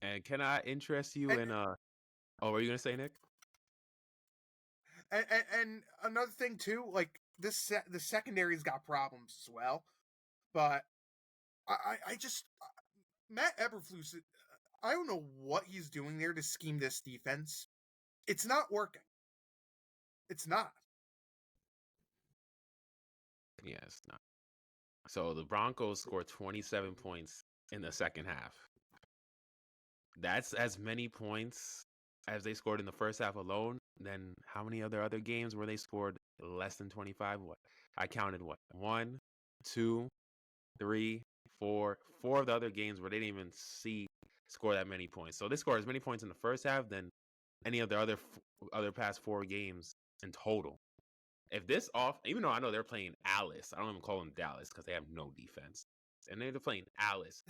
And can I interest you in what were you going to say, Nick? And another thing, too, the secondary's got problems as well, but I just Matt Eberflus, I don't know what he's doing there to scheme this defense. It's not working. It's not. Yeah, it's not. So the Broncos scored 27 points in the second half. That's as many points as they scored in the first half alone. Then how many other games where they scored less than 25? What? I counted what? 1, 2, 3, 4. 4 of the other games where they didn't even score that many points. So they scored as many points in the first half than any of the other past 4 games in total. If this even though I know they're playing Alice, I don't even call them Dallas because they have no defense, and they're playing Alice.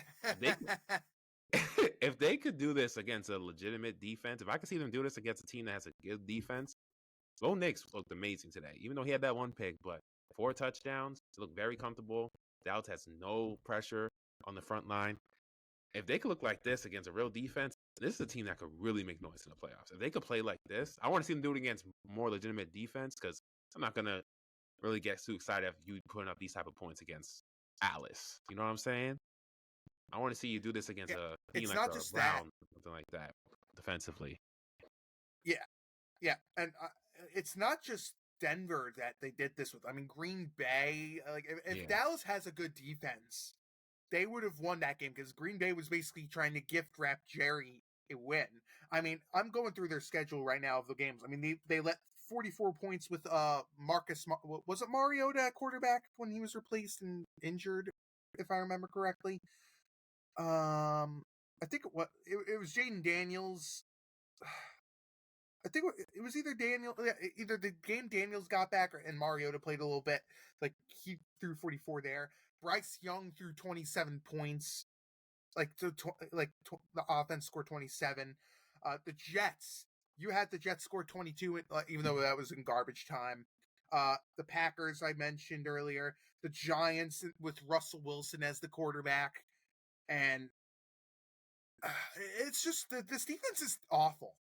If they could do this against a legitimate defense, if I could see them do this against a team that has a good defense, Bo Nix looked amazing today, even though he had that one pick, but 4 touchdowns, looked very comfortable. Dallas has no pressure on the front line. If they could look like this against a real defense, this is a team that could really make noise in the playoffs. If they could play like this, I want to see them do it against more legitimate defense because I'm not going to really get too excited if you putting up these type of points against Alice. You know what I'm saying? I want to see you do this against a team like the Browns, something like that, defensively. Yeah, and it's not just Denver that they did this with. I mean, Green Bay. Like, if Dallas has a good defense, they would have won that game because Green Bay was basically trying to gift wrap Jerry a win. I mean, I'm going through their schedule right now of the games. I mean, they let 44 points with Marcus. Was it Mariota at quarterback when he was replaced and injured, if I remember correctly? I think it was Jaden Daniels. I think it was either the game Daniels got back and Mariota played a little bit. Like, he threw 44 there. Bryce Young threw 27 points. The offense scored 27. The Jets, you had the Jets score 22, even though that was in garbage time. The Packers, I mentioned earlier. The Giants with Russell Wilson as the quarterback. And it's just that this defense is awful.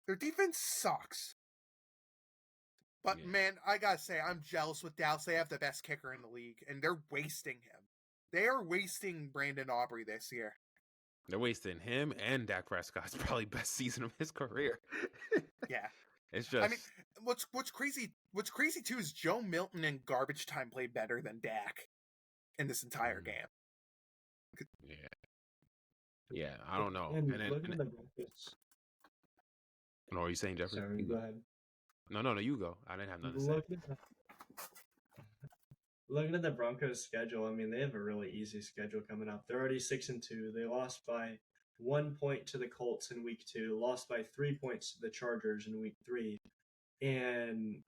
Their defense sucks. But, man, I gotta say, I'm jealous with Dallas. They have the best kicker in the league, and they're wasting him. They are wasting Brandon Aubrey this year. They're wasting him and Dak Prescott's probably best season of his career. Yeah. It's just... I mean, what's crazy too is Joe Milton in garbage time played better than Dak in this entire game. Yeah, I don't know. And look at the Broncos. No, are you saying, Jeffrey? Sorry, go ahead. No, you go. I didn't have nothing to say. Looking at the Broncos' schedule, I mean, they have a really easy schedule coming up. They're already 6-2. They lost by 1 point to the Colts in week 2, lost by 3 points to the Chargers in week 3. And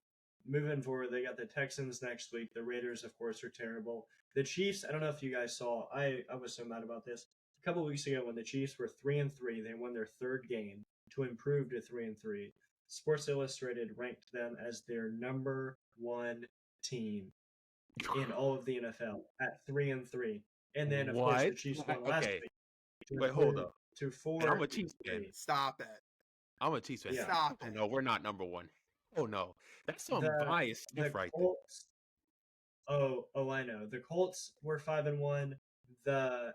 moving forward, they got the Texans next week. The Raiders, of course, are terrible. The Chiefs, I don't know if you guys saw, I was so mad about this. A couple weeks ago when the Chiefs were 3-3, they won their 3rd game to improve to 3-3. Sports Illustrated ranked them as their number 1 team in all of the NFL at 3-3. And then, of course, the Chiefs won last week. Wait, hold up. To 4. I'm a Chiefs fan. Stop it. I'm a Chiefs fan. Yeah. Stop it. No, we're not number 1. Oh, no. That's some biased stuff right Colts, there. Oh, I know. The Colts were 5-1. The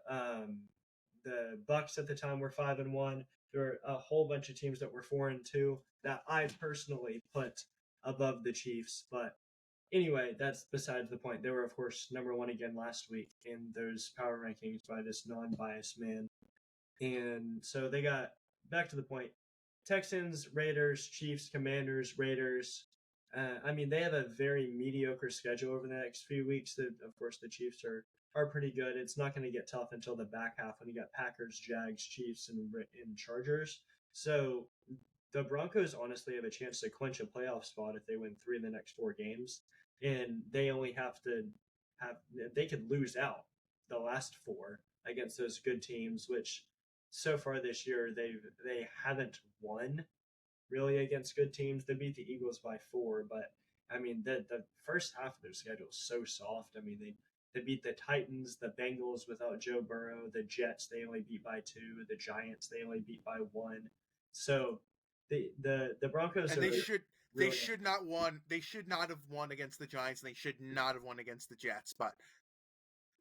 Bucks at the time were 5-1. There were a whole bunch of teams that were 4-2 that I personally put above the Chiefs. But anyway, that's besides the point. They were, of course, number 1 again last week in those power rankings by this non-biased man. And so they got back to the point. Texans, Raiders, Chiefs, Commanders, Raiders. I mean, they have a very mediocre schedule over the next few weeks. Of course, the Chiefs are pretty good. It's not going to get tough until the back half when you got Packers, Jags, Chiefs, and Chargers. So the Broncos honestly have a chance to clinch a playoff spot if they win 3 of the next 4 games. And they only they could lose out the last 4 against those good teams, which so far this year they haven't won really against good teams. They beat the Eagles by 4, but I mean the first half of their schedule is so soft. I mean they beat the Titans, the Bengals without Joe Burrow, the Jets they only beat by 2, the Giants they only beat by 1. So the Broncos and they should not have won against the Giants, and they should not have won against the Jets, but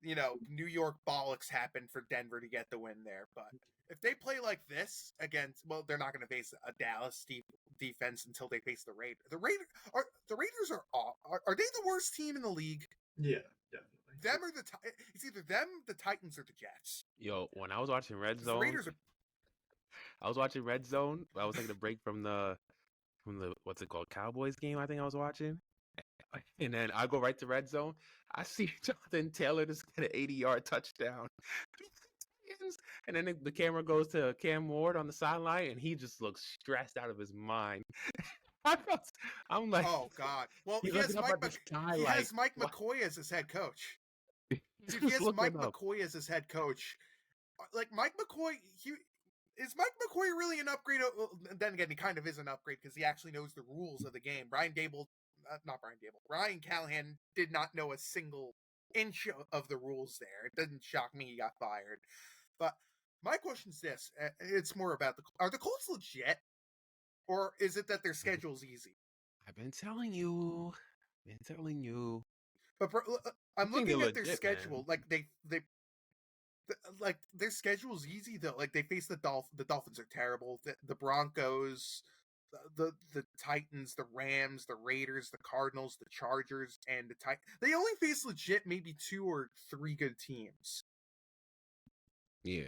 you know, New York bollocks happened for Denver to get the win there. But if they play like this against, well, they're not going to face a Dallas defense until they face the Raiders. The Raiders are they the worst team in the league? Yeah, definitely. them or it's either them, the Titans, or the Jets. Yo, when I was watching Red Zone, the Raiders are... I was watching Red Zone. I was taking a break from the what's it called, Cowboys game. I think I was watching, and then I go right to Red Zone. I see Jonathan Taylor just get an 80-yard touchdown, and then the camera goes to Cam Ward on the sideline, and he just looks stressed out of his mind. I'm like, oh God. Well, he has Mike McCoy as his head coach. Dude, he has Mike McCoy as his head coach. Like, Mike McCoy, is Mike McCoy really an upgrade? Then again, he kind of is an upgrade because he actually knows the rules of the game. Ryan Callahan did not know a single inch of the rules there. It doesn't shock me he got fired. But my question is this. It's more about are the Colts legit? Or is it that their schedule's easy? I've been telling you. But I'm looking at their schedule. Man. Like their schedule's easy though. Like they face the Dolphins are terrible. The Broncos, the Titans, the Rams, the Raiders, the Cardinals, the Chargers, and the Titans. They only face legit maybe 2 or 3 good teams. Yeah.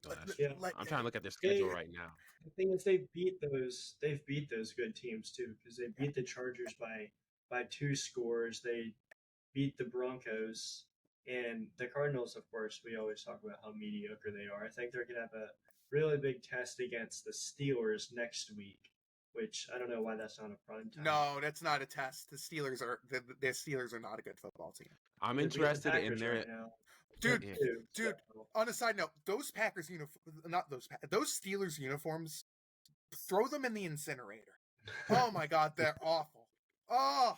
I'm trying to look at their schedule right now. The thing is, they've beat those good teams too, because they beat the Chargers by 2 scores. They beat the Broncos and the Cardinals. Of course, we always talk about how mediocre they are. I think they're gonna have a really big test against the Steelers next week, which I don't know why that's not a prime time. No, that's not a test. The Steelers are not a good football team. I'm interested in their right now. Dude, on a side note, those Steelers uniforms, throw them in the incinerator. Oh my God, they're awful. Oh,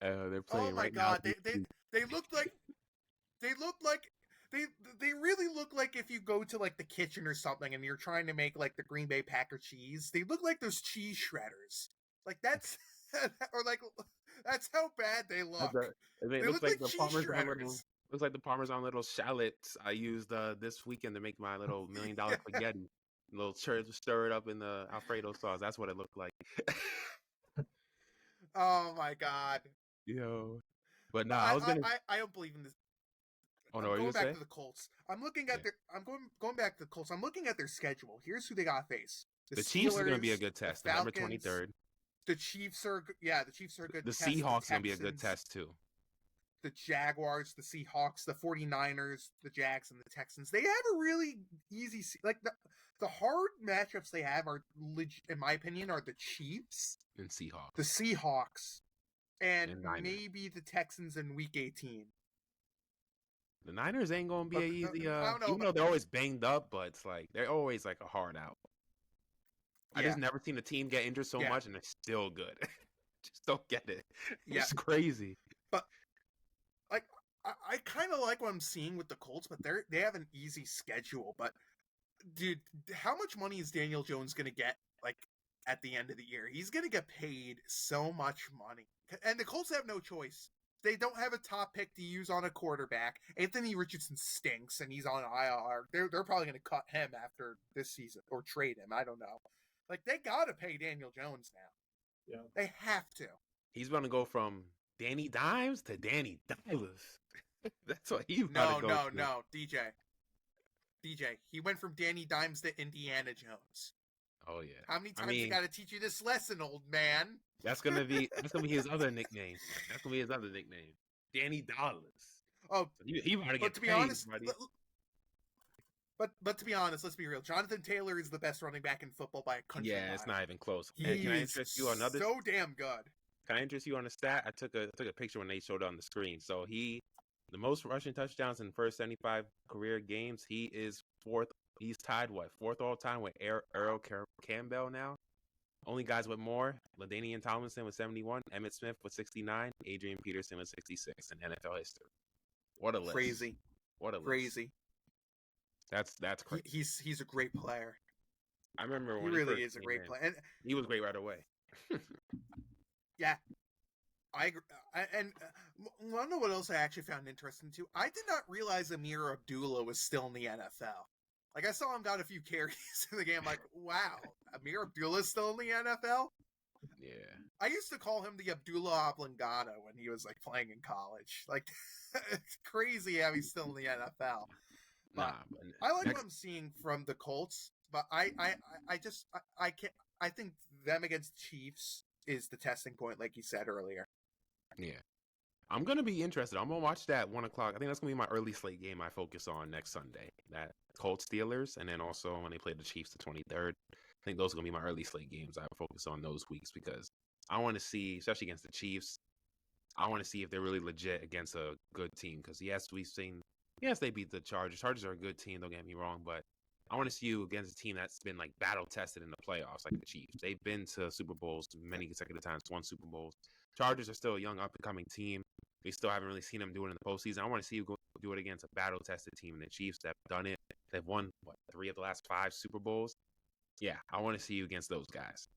they're playing right now. Oh my God, they look like they really look like if you go to like the kitchen or something and you're trying to make like the Green Bay Packer cheese. They look like those cheese shredders. Like that's or like that's how bad they look. They look like the Parmesan shredders. Looks like the Parmesan little shallots I used this weekend to make my little $1 million spaghetti. A little stir it up in the Alfredo sauce. That's what it looked like. Oh my God. Yo. But no, I don't believe in this. Oh no, going back to the Colts. I'm looking at I'm going back to the Colts. I'm looking at their schedule. Here's who they got to face. The Chiefs are going to be a good test. November 23rd. The Chiefs are a good test. The Seahawks are going to be a good test too. The Jaguars, the Seahawks, the 49ers, the Jags, and the Texans. They have a really easy... Like, the hard matchups they have are, in my opinion, are the Chiefs. And Seahawks. The Seahawks. And maybe the Texans in Week 18. The Niners ain't going to be an easy... even though they're always banged up, but it's like, they're always like a hard out. I just never seen a team get injured so much, and they're still good. Just don't get it. It's crazy. But... Like I kind of like what I'm seeing with the Colts, but they have an easy schedule. But dude, how much money is Daniel Jones gonna get? Like at the end of the year, he's gonna get paid so much money, and the Colts have no choice. They don't have a top pick to use on a quarterback. Anthony Richardson stinks, and he's on IR. They're probably gonna cut him after this season or trade him. I don't know. Like they gotta pay Daniel Jones now. Yeah, they have to. He's gonna go from Danny Dimes to Danny Dimes. That's what he's about to go to. No, DJ. He went from Danny Dimes to Indiana Jones. Oh yeah. How many times I got to teach you this lesson, old man? That's gonna be his other nickname. That's gonna be his other nickname, Danny Dollars. Oh, so he about to get to be honest, buddy. But to be honest, let's be real. Jonathan Taylor is the best running back in football by a country mile. It's not even close. Can I interest you on another? So damn good. Can I interest you on a stat? I took a picture when they showed it on the screen. So the most rushing touchdowns in the first 75 career games. He is fourth. He's tied fourth all time with Earl Campbell now. Only guys with more: LaDainian Tomlinson with 71, Emmitt Smith with 69, Adrian Peterson with 66 in NFL history. What a list! Crazy. What a list! Crazy. That's crazy. He's a great player. I remember when he really is a great player. And he was great right away. Yeah, I agree. And I don't know what else I actually found interesting too. I did not realize Amir Abdullah was still in the NFL. Like I saw him got a few carries in the game. I'm like, wow, Amir Abdullah is still in the NFL. Yeah. I used to call him the Abdullah Oblongata when he was like playing in college. Like, it's crazy how he's still in the NFL. But I like what I'm seeing from the Colts. But I can't. I think them against Chiefs is the testing point, like you said earlier. Yeah. I'm going to be interested. I'm going to watch that 1 o'clock. I think that's going to be my early slate game I focus on next Sunday. That Colts Steelers, and then also when they play the Chiefs the 23rd. I think those are going to be my early slate games I focus on those weeks because I want to see, especially against the Chiefs, I want to see if they're really legit against a good team. Because, yes, they beat the Chargers. Chargers are a good team, don't get me wrong, but I want to see you against a team that's been like battle tested in the playoffs, like the Chiefs. They've been to Super Bowls many consecutive times, won Super Bowls. Chargers are still a young up and coming team. We still haven't really seen them do it in the postseason. I want to see you do it against a battle tested team. And the Chiefs have done it. They've won 3 of the last 5 Super Bowls. Yeah, I want to see you against those guys.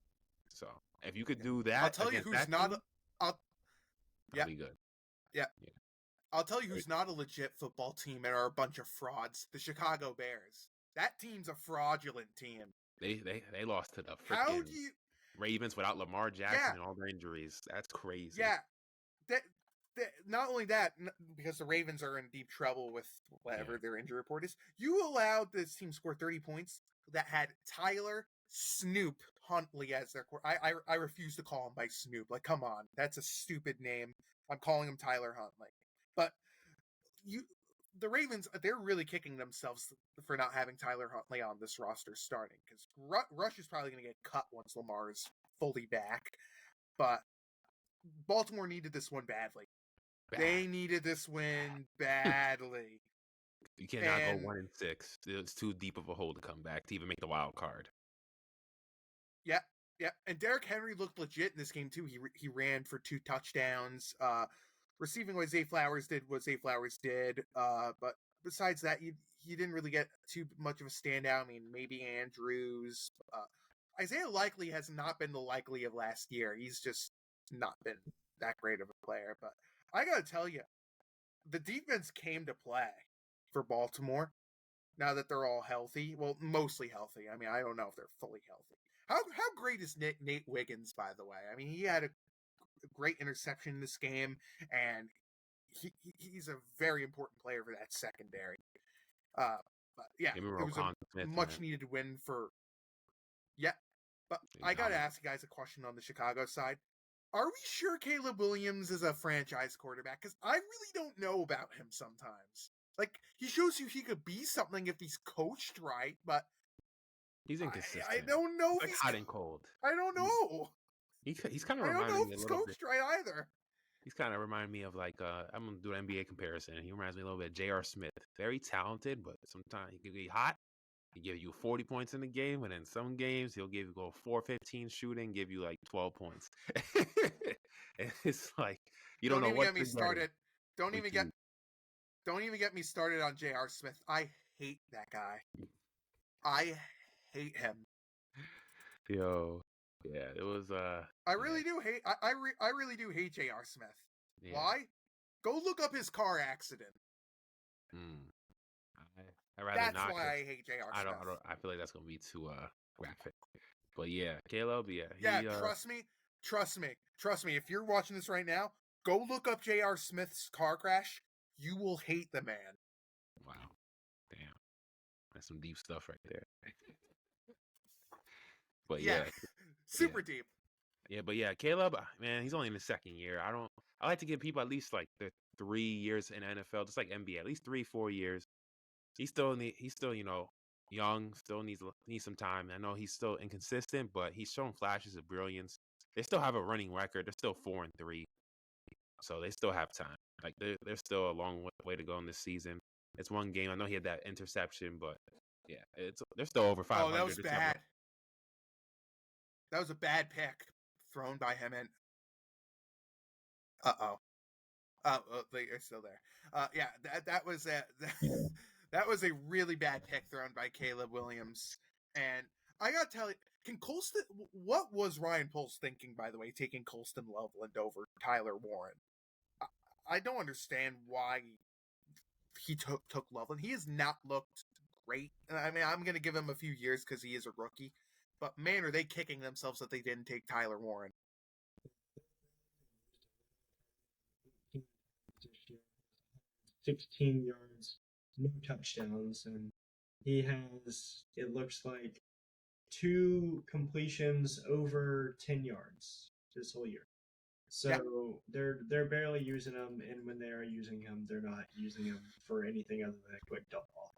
So if you could do that, I'll tell you who's not. That'll be good. Yeah. I'll tell you who's not a legit football team and are a bunch of frauds. The Chicago Bears. That team's a fraudulent team. They lost to the freaking Ravens without Lamar Jackson and all their injuries. That's crazy. Yeah. Not only that, because the Ravens are in deep trouble with whatever their injury report is, you allowed this team score 30 points that had Tyler Snoop Huntley as their quarterback. I refuse to call him by Snoop. Like, come on. That's a stupid name. I'm calling him Tyler Huntley. But the Ravens, they're really kicking themselves for not having Tyler Huntley on this roster starting, because Rush is probably going to get cut once Lamar is fully back. But Baltimore needed this one badly. They needed this win badly. You cannot go 1-6. It's too deep of a hole to come back to even make the wild card. Yeah. And Derrick Henry looked legit in this game too. He ran for 2 touchdowns. Receiving what Zay Flowers did, but besides that, he didn't really get too much of a standout. I mean, maybe Andrews. Isaiah Likely has not been the Likely of last year. He's just not been that great of a player. But I gotta tell you, the defense came to play for Baltimore. Now that they're all healthy, well, mostly healthy. I mean, I don't know if they're fully healthy. How great is Nate Wiggins, by the way? I mean, he had a great interception in this game, and he's a very important player for that secondary. But yeah, it was a much needed win for. Yeah, but I gotta ask you guys a question on the Chicago side. Are we sure Caleb Williams is a franchise quarterback? Because I really don't know about him sometimes. Like, he shows you he could be something if he's coached right, but he's inconsistent. I don't know if he's hot and cold. I don't know. He's kind of. I don't know if he's coached right either. He's kind of reminding me of like I'm gonna do an NBA comparison. He reminds me a little bit of J.R. Smith. Very talented, but sometimes he can be hot. He give you 40 points in the game, and in some games he'll give you 4-15 shooting, give you like 12 points. It's like you don't know what. Don't even get me started. Don't even get me started on J.R. Smith. I hate that guy. I hate him. Yo, yeah, it was. I really do hate. I really do hate J.R. Smith. Yeah. Why? Go look up his car accident. I'd rather that's not. That's why I hate J.R. Smith. I feel like that's gonna be too graphic. But yeah, Caleb. Yeah. Trust me. If you're watching this right now, go look up J.R. Smith's car crash. You will hate the man. Wow. Damn. That's some deep stuff right there. But yeah. Super deep. Yeah, but yeah, Caleb, man, he's only in his second year. I like to give people at least like the 3 years in NFL, just like NBA, at least 3-4 years. He's still young, still needs some time. I know he's still inconsistent, but he's shown flashes of brilliance. They still have a running record. They're still 4-3. So they still have time. Like they're still a long way to go in this season. It's one game. I know he had that interception, but yeah, they're still over 500. Oh, that was bad. That was a bad pick thrown by him. And they're still there. Yeah, that was that was a really bad pick thrown by Caleb Williams. And I gotta tell you, what was Ryan Poles thinking, by the way, taking Colston Loveland over Tyler Warren? I don't understand why he took Loveland. He has not looked great. I mean, I'm going to give him a few years because he is a rookie. But man, are they kicking themselves that they didn't take Tyler Warren. 16 yards, no touchdowns, and he has, it looks like, 2 completions over 10 yards this whole year. So they're barely using him, and when they are using him, they're not using him for anything other than a quick dump off.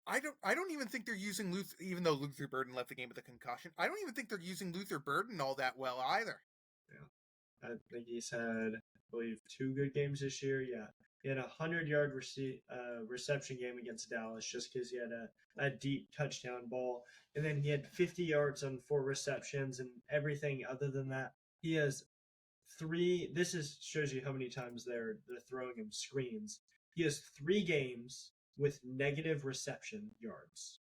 I don't even think they're using Luther, even though Luther Burden left the game with a concussion. I don't even think they're using Luther Burden all that well either. Yeah, I think he's had, I believe, 2 good games this year. Yeah, he had a 100-yard reception game against Dallas just because he had a deep touchdown ball, and then he had 50 yards on 4 receptions, and everything other than that, he has 3. This shows you how many times they're throwing him screens. He has 3 games with negative reception yards.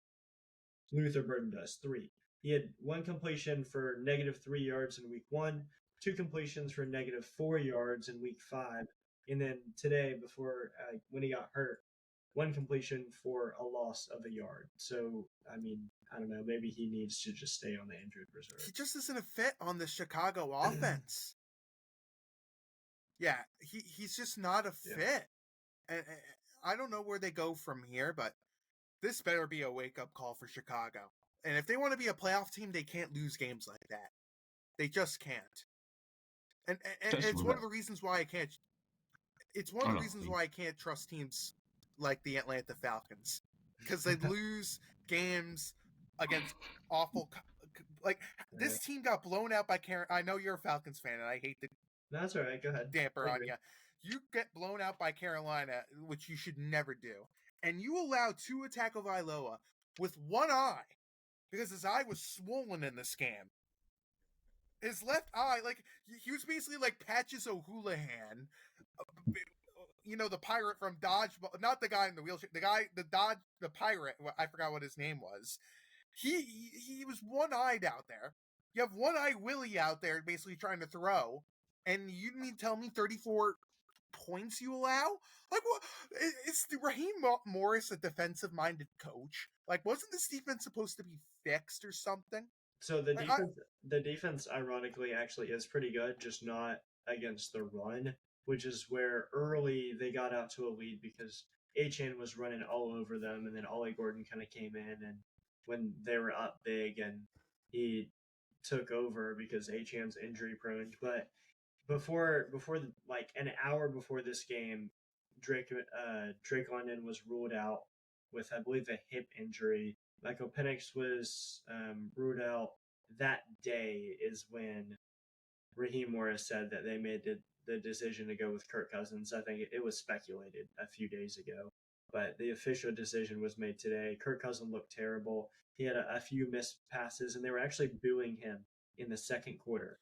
Luther Burden does 3. He had 1 completion for negative 3 yards in week 1, 2 completions for negative 4 yards in week 5, and then today, before when he got hurt, 1 completion for a loss of a yard. So, I mean, I don't know. Maybe he needs to just stay on the injured reserve. He just isn't a fit on the Chicago offense. Yeah, he's just not a fit. And I don't know where they go from here, but this better be a wake-up call for Chicago. And if they want to be a playoff team, they can't lose games like that. They just can't. And it's one of the reasons why I can't. It's one of the reasons why I can't trust teams like the Atlanta Falcons, because they lose games against awful. Like this team got blown out by Carolina. I know you're a Falcons fan, and I hate to. That's all right. Go ahead. Damper on you. You get blown out by Carolina, which you should never do, and you allow Tua Tagovailoa with one eye, because his eye was swollen in the scam. His left eye, like, he was basically like Patches O'Houlihan, you know, the pirate from Dodgeball, not the guy in the wheelchair, the pirate, I forgot what his name was. He was one-eyed out there. You have one-eye Willie out there basically trying to throw, and you mean tell me 34 points you allow? Like, what? Is Raheem Morris a defensive-minded coach? Like, wasn't this defense supposed to be fixed or something? So the defense, ironically, actually is pretty good, just not against the run, which is where early they got out to a lead because Achane was running all over them, and then Ollie Gordon kind of came in, and when they were up big, and he took over because Achane's injury prone. But before like an hour before this game, Drake London was ruled out with, I believe, a hip injury. Michael Penix was ruled out. That day is when Raheem Morris said that they made the decision to go with Kirk Cousins. I think it was speculated a few days ago, but the official decision was made today. Kirk Cousins looked terrible. He had a few missed passes, and they were actually booing him in the second quarter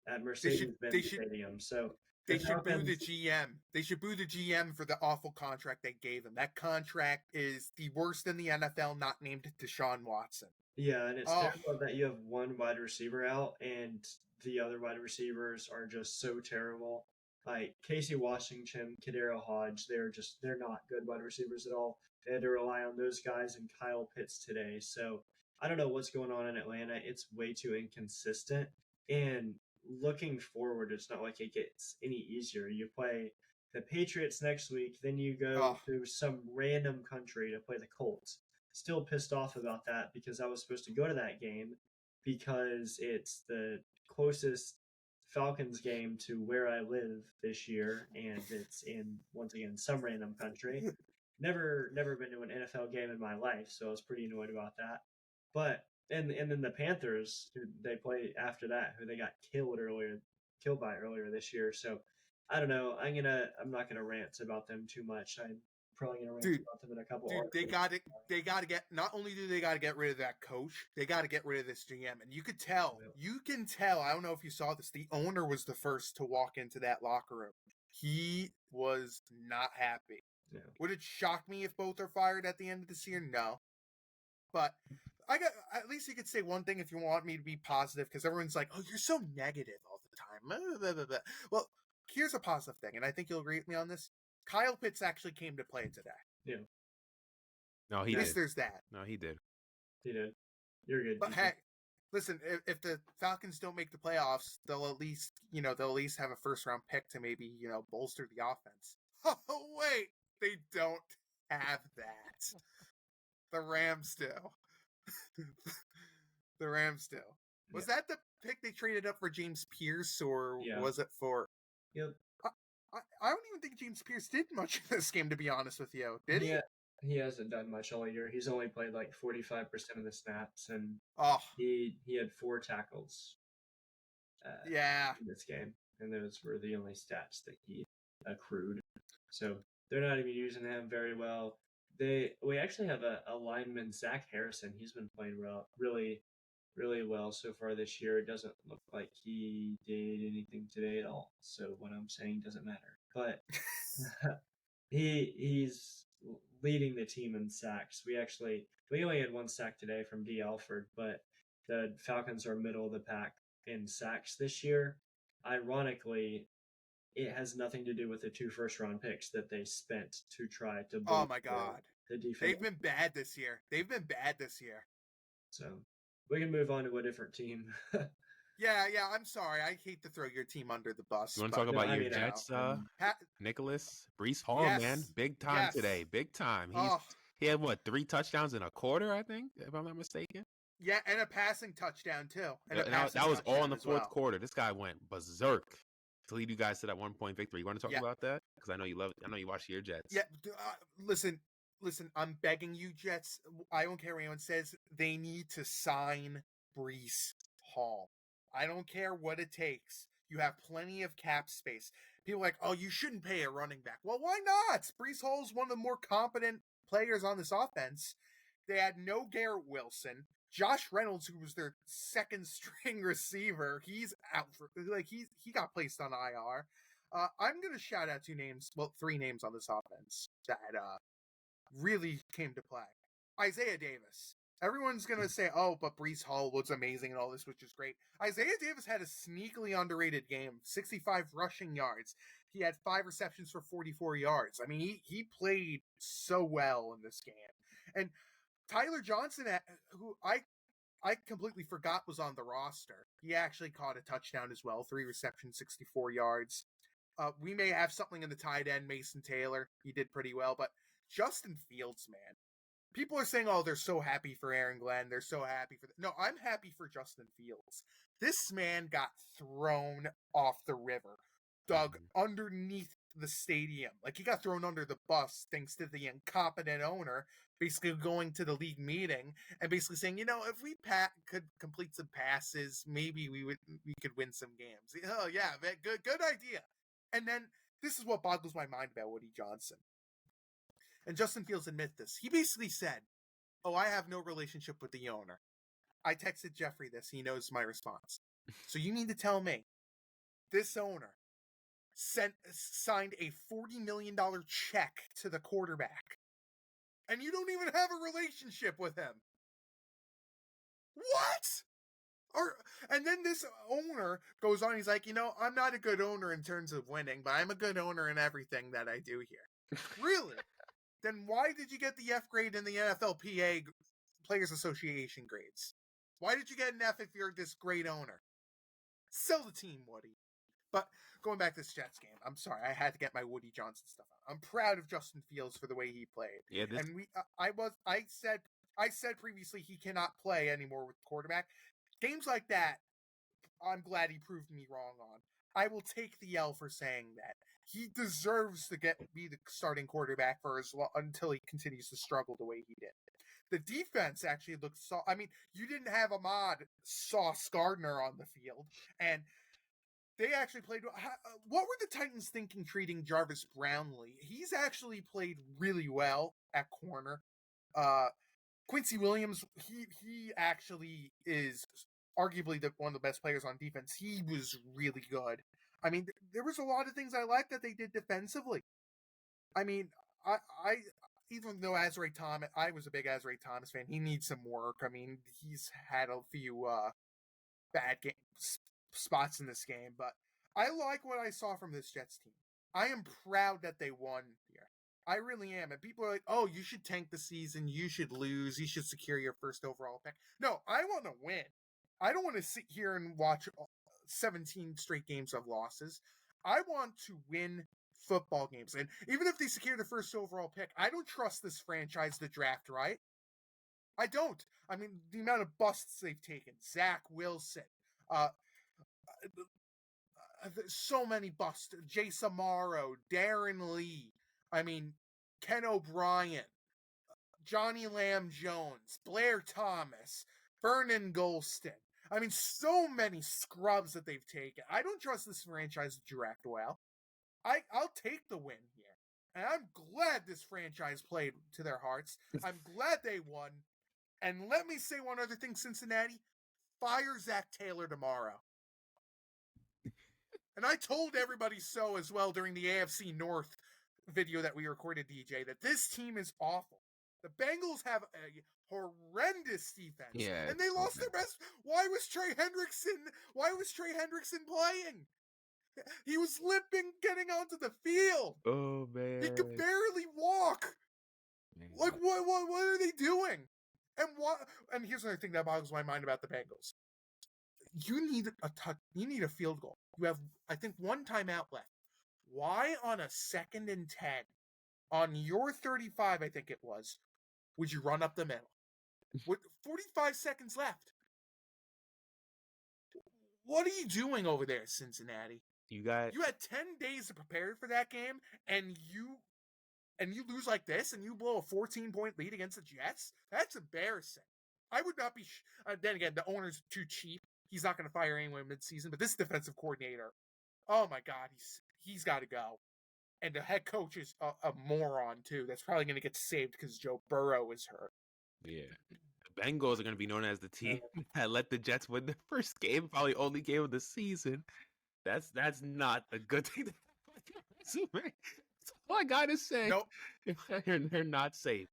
at Mercedes-Benz Stadium. So they should boo the GM. They should boo the GM for the awful contract they gave him. That contract is the worst in the NFL, not named Deshaun Watson. Yeah, and it's terrible that you have one wide receiver out and the other wide receivers are just so terrible. Like Casey Washington, Kadero Hodge, they're not good wide receivers at all. They had to rely on those guys and Kyle Pitts today. So I don't know what's going on in Atlanta. It's way too inconsistent. And looking forward, it's not like it gets any easier. You play the Patriots next week, then you go to some random country to play the Colts. Still pissed off about that because I was supposed to go to that game because it's the closest Falcons game to where I live this year, and it's in, once again, some random country. Never been to an NFL game in my life, so I was pretty annoyed about that. But and then the Panthers, who they play after that, who they got killed by earlier this year. So I don't know. I'm not gonna rant about them too much. I'm probably gonna rant about them in a couple. They got to get. Not only do they got to get rid of that coach, they got to get rid of this GM. And you can tell. I don't know if you saw this. The owner was the first to walk into that locker room. He was not happy. Yeah. Would it shock me if both are fired at the end of this year? No. But at least you could say one thing if you want me to be positive, because everyone's like, "Oh, you're so negative all the time." Blah, blah, blah. Well, here's a positive thing, and I think you'll agree with me on this. Kyle Pitts actually came to play today. Yeah. No, he did. There's that. No, he did. He did. You're good. But hey, listen, if the Falcons don't make the playoffs, they'll at least have a first round pick to maybe, bolster the offense. Oh, wait. They don't have that. The Rams do. The Rams do. Was that the pick they traded up for James Pierce, or was it for... Yep. I don't even think James Pierce did much in this game, to be honest with you. Did he? He hasn't done much all year. He's only played like 45% of the snaps, and he had 4 tackles in this game, and those were the only stats that he accrued. So they're not even using him very well. We actually have a lineman, Zach Harrison. He's been playing really, really well so far this year. It doesn't look like he did anything today at all. So what I'm saying doesn't matter. But he's leading the team in sacks. We only had 1 sack today from D. Alford, but the Falcons are middle of the pack in sacks this year. Ironically, it has nothing to do with the 2 first-round picks that they spent to try to. Oh my God! The defense. They've been bad this year. So we can move on to a different team. Yeah. I'm sorry. I hate to throw your team under the bus. You want to talk about your Jets, Nicholas? Breece Hall, man. Big time today. Big time. He had, 3 touchdowns in a quarter, I think, if I'm not mistaken? Yeah, and a passing touchdown, too. That was all in the fourth quarter. This guy went berserk to lead you guys to that 1-point victory. You want to talk about that? Because I know you watch your Jets. Yeah, listen, I'm begging you, Jets. I don't care what anyone says. They need to sign Breece Hall. I don't care what it takes. You have plenty of cap space. People are like, oh, you shouldn't pay a running back. Well, why not? Breece Hall is one of the more competent players on this offense. They had no Garrett Wilson. Josh Reynolds, who was their second string receiver, he's out for he got placed on IR. I'm gonna shout out 3 names on this offense that really came to play. Isaiah Davis. Everyone's gonna say, oh, but Breece Hall was amazing and all this, which is great. Isaiah Davis had a sneakily underrated game, 65 rushing yards. He had 5 receptions for 44 yards. I mean, he played so well in this game. And Tyler Johnson, who I completely forgot was on the roster, he actually caught a touchdown as well, 3 receptions, 64 yards. We may have something in the tight end, Mason Taylor. He did pretty well, but Justin Fields, man. People are saying, oh, they're so happy for Aaron Glenn. They're so happy for... No, I'm happy for Justin Fields. This man got thrown off the river, dug underneath the stadium. Like, he got thrown under the bus thanks to the incompetent owner basically going to the league meeting and basically saying, if we could complete some passes, maybe we could win some games. Oh, yeah, good idea. And then this is what boggles my mind about Woody Johnson. And Justin Fields admit this. He basically said, oh, I have no relationship with the owner. I texted Jeffrey this. He knows my response. So you need to tell me, this owner signed a $40 million check to the quarterback, and you don't even have a relationship with him. What? And then this owner goes on. He's like, I'm not a good owner in terms of winning, but I'm a good owner in everything that I do here. Really? Then why did you get the F grade in the NFLPA Players Association grades? Why did you get an F if you're this great owner? Sell the team, Woody. But going back to this Jets game, I'm sorry, I had to get my Woody Johnson stuff out. I'm proud of Justin Fields for the way he played. Yeah, and I said previously he cannot play anymore with quarterback. Games like that, I'm glad he proved me wrong on. I will take the L for saying that. He deserves to be the starting quarterback for until he continues to struggle the way he did. The defense actually looked I mean, you didn't have Ahmad Sauce Gardner on the field, and they actually played. What were the Titans thinking treating Jarvis Brownlee? He's actually played really well at corner. Quincy Williams, he actually is arguably one of the best players on defense. He was really good. I mean, there was a lot of things I liked that they did defensively. I mean, I even though I was a big Azrae Thomas fan, he needs some work. I mean, he's had a few bad spots in this game, but I like what I saw from this Jets team. I am proud that they won here. I really am. And people are like, oh, you should tank the season. You should lose. You should secure your first overall pick. No, I want to win. I don't want to sit here and watch 17 straight games of losses. I want to win football games. And even if they secure the first overall pick, I don't trust this franchise to draft right. I don't. I mean, the amount of busts they've taken. Zach Wilson. So many busts. Jay Samaro, Darren Lee. I mean, Ken O'Brien. Johnny Lamb Jones. Blair Thomas. Vernon Golston. I mean, so many scrubs that they've taken. I don't trust this franchise to draft well. I'll take the win here. And I'm glad this franchise played to their hearts. I'm glad they won. And let me say one other thing, Cincinnati. Fire Zach Taylor tomorrow. And I told everybody so as well during the AFC North video that we recorded, DJ, that this team is awful. The Bengals have a horrendous defense. And they lost their best. Why was Trey Hendrickson playing? He was limping getting onto the field. Oh, man. He could barely walk. Man. Like, what are they doing? And here's another thing that boggles my mind about the Bengals. You need a field goal. You have, I think, one timeout left. Why on a 2nd and 10, on your 35, I think it was, would you run up the middle? With 45 seconds left. What are you doing over there, Cincinnati? You had 10 days to prepare for that game, and you lose like this, and you blow a 14-point lead against the Jets? That's embarrassing. I would not be... then again, the owner's too cheap. He's not going to fire anyone mid-season, but this defensive coordinator, oh my God, he's got to go. And the head coach is a moron, too. That's probably going to get saved because Joe Burrow is hurt. Yeah. The Bengals are going to be known as the team that let the Jets win the first game, probably only game of the season. That's not a good thing to have. That's all I got to say. Nope. They're not safe.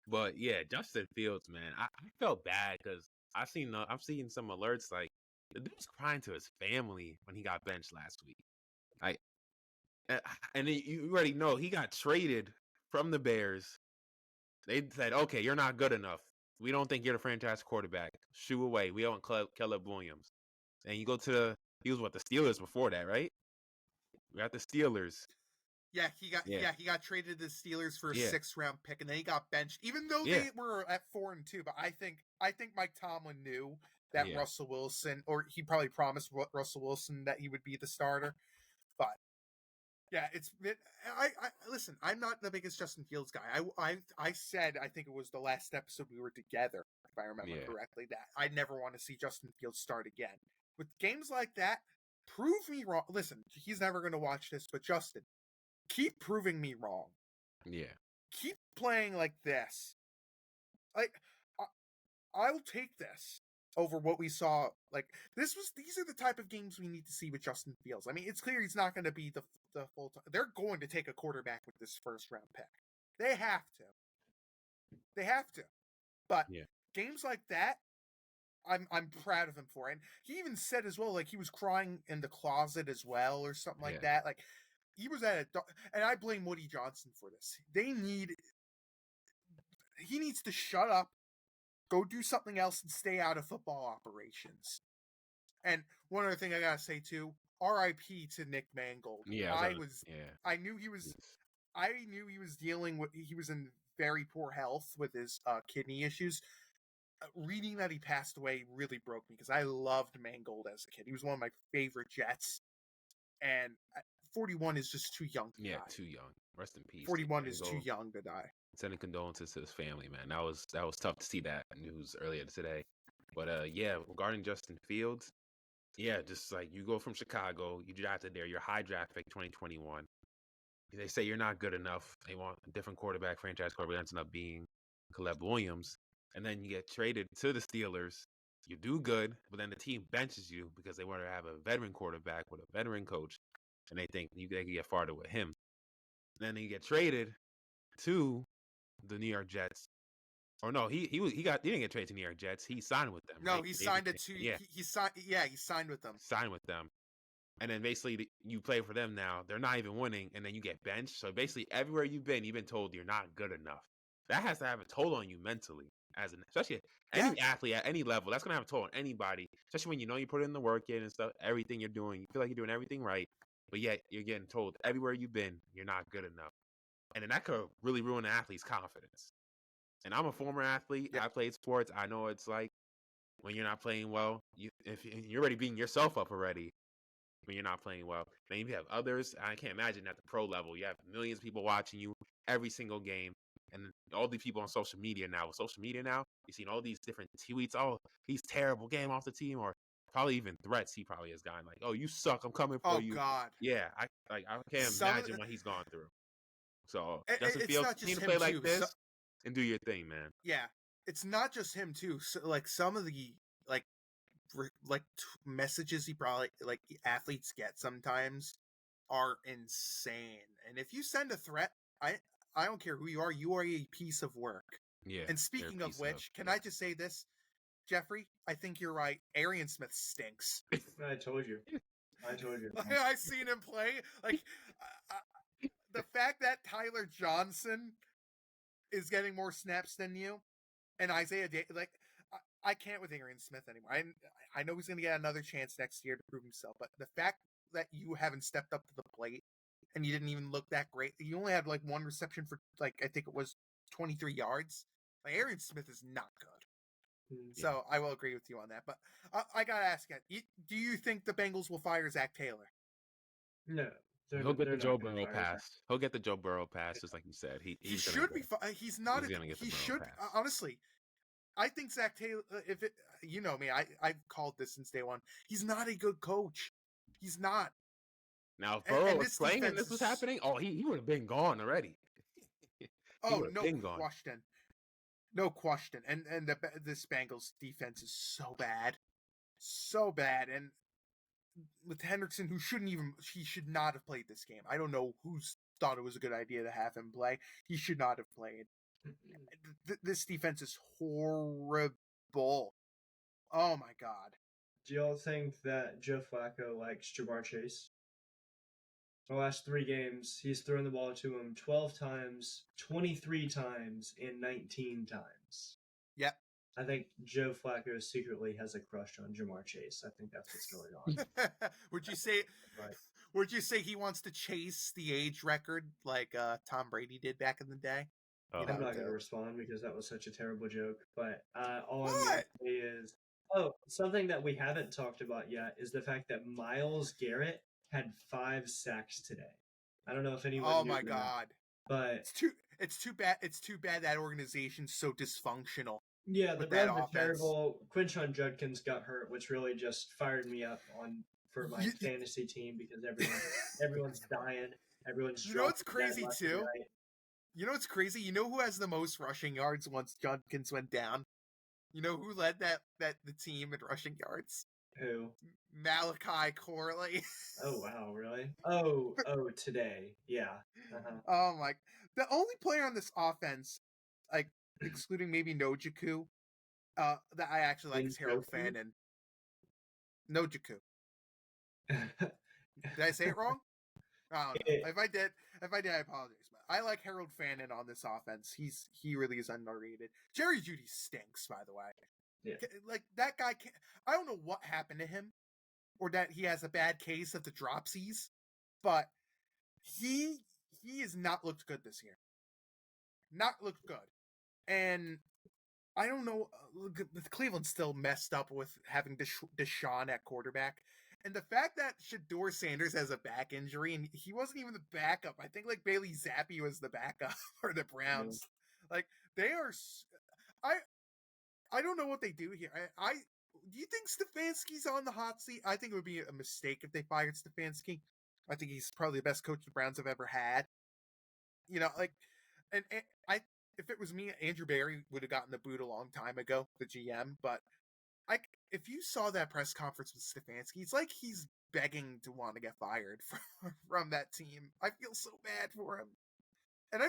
But, yeah, Justin Fields, man, I felt bad because I'm seeing some alerts like the dude was crying to his family when he got benched last week. And you already know he got traded from the Bears. They said, okay, you're not good enough. We don't think you're the franchise quarterback. Shoo away. We don't Caleb Williams. And you go to he was the Steelers before that, right? We got the Steelers. Yeah, he got traded to the Steelers for a 6th round pick, and then he got benched, even though they were at 4-2. But I think Mike Tomlin knew that Russell Wilson, or he probably promised Russell Wilson that he would be the starter. But yeah, listen, I'm not the biggest Justin Fields guy. I said, I think it was the last episode we were together, if I remember correctly, that I never want to see Justin Fields start again. With games like that, prove me wrong. Listen, he's never going to watch this, but Justin, keep proving me wrong. Yeah. Keep playing like this. I'll take this over what we saw. Like, these are the type of games we need to see with Justin Fields. I mean, it's clear he's not going to be the full time. They're going to take a quarterback with this 1st round pick. They have to. But games like that, I'm proud of him for it. And he even said as well, like, he was crying in the closet as well, or something like that. Like, he was and I blame Woody Johnson for this. He needs to shut up, go do something else, and stay out of football operations. And one other thing I gotta say too, R.I.P. to Nick Mangold. Yeah, I knew he was dealing with. He was in very poor health with his kidney issues. Reading that he passed away really broke me because I loved Mangold as a kid. He was one of my favorite Jets, and 41 is just too young to die. Yeah, too young. Rest in peace. 41 is too young to die. Sending condolences to his family, man. That was tough to see that news earlier today. But regarding Justin Fields, just like you go from Chicago, you drafted there, you're high draft pick 2021. They say you're not good enough. They want a different quarterback, franchise quarterback, ends up being Caleb Williams. And then you get traded to the Steelers. You do good, but then the team benches you because they want to have a veteran quarterback with a veteran coach, and they think they can get farther with him. And then you get traded to the New York Jets. Or no, he didn't get traded to New York Jets. He signed with them. No, right? He signed with them. Signed with them. And then basically you play for them now. They're not even winning, and then you get benched. So basically everywhere you've been told you're not good enough. That has to have a toll on you mentally, especially any athlete at any level. That's gonna have a toll on anybody, especially when you put in the work in and stuff. Everything you're doing, you feel like you're doing everything right, but yet you're getting told everywhere you've been you're not good enough, and then that could really ruin an athlete's confidence. And I'm a former athlete. Yep. I played sports. I know it's like when you're not playing well. If you're already beating yourself up already when you're not playing well. Then you have others. I can't imagine at the pro level. You have millions of people watching you every single game. And all these people on social media now. With social media now, you've seen all these different tweets. Oh, he's terrible. Game off the team. Or probably even threats he probably has gotten. Like, oh, you suck. I'm coming for you. Oh, God. Yeah, I can't imagine what he's gone through. So, Justin it's Fields, not just continue to him, play too. like this and do your thing, man. Yeah. It's not just him, too. So, like, some of the, messages he probably, like, athletes get sometimes are insane. And if you send a threat, I don't care who you are a piece of work. Yeah. And speaking of which, can I just say this, Jeffrey? I think you're right. Arian Smith stinks. I told you. I seen him play. Like, the fact that Tyler Johnson is getting more snaps than you, and Isaiah like, I can't with Arian Smith anymore. I know he's going to get another chance next year to prove himself, but the fact that you haven't stepped up to the plate and you didn't even look that great, you only had like one reception for like I think it was 23 yards. Like, Arian Smith is not good. So I will agree with you on that. But I gotta ask you, do you think the Bengals will fire Zach Taylor? No. He'll get the Joe Burrow pass. He'll get the Joe Burrow pass, just like you said. He should be. He's not. He should. Honestly, I think Zach Taylor. If it, you know me, I've called this since day one. He's not a good coach. He's not. Now, if Burrow was playing and this was happening, he would have been gone already. No question. No question. And this Bengals defense is so bad, and with Hendrickson, who he should not have played this game. I don't know who's thought it was a good idea to have him play. He should not have played. This defense is horrible. Oh my God. Do y'all think that Joe Flacco likes Jamar Chase? The last 3 games, he's thrown the ball to him 12 times, 23 times, and 19 times. Yep. I think Joe Flacco secretly has a crush on Jamar Chase. I think that's what's going on. Would you say? Right. Would you say he wants to chase the age record like Tom Brady did back in the day? I'm not going to respond because that was such a terrible joke. But all I'm going to say is, something that we haven't talked about yet is the fact that Myles Garrett had 5 sacks today. I don't know if anyone. Oh my God! But it's too bad. It's too bad that organization's so dysfunctional. Yeah, the Browns are terrible. Quinshon Judkins got hurt, which really just fired me up for my fantasy team because everyone's dying. Everyone's. You know what's crazy too? You know what's crazy? You know who has the most rushing yards once Judkins went down? You know who led the team in rushing yards? Who? Malachi Corley. Oh wow, really? Oh, today, yeah. Oh my! The only player on this offense, like excluding maybe Njoku, that I actually like is Harold Fannin. Njoku. Did I say it wrong? I don't know. If I did, I apologize. But I like Harold Fannin on this offense. He really is underrated. Jerry Jeudy stinks, by the way. Yeah. Like that guy can't. I don't know what happened to him, or that he has a bad case of the dropsies, but he has not looked good this year. Not looked good, and I don't know. Cleveland's still messed up with having Deshaun at quarterback. And the fact that Shedeur Sanders has a back injury and he wasn't even the backup. I think like Bailey Zappi was the backup for the Browns. Yeah. Like they are. I don't know what they do here. Do you think Stefanski's on the hot seat? I think it would be a mistake if they fired Stefanski. I think he's probably the best coach the Browns have ever had. You know, like, and if it was me, Andrew Berry would have gotten the boot a long time ago, the GM. But if you saw that press conference with Stefanski, it's like he's begging to want to get fired from that team. I feel so bad for him. And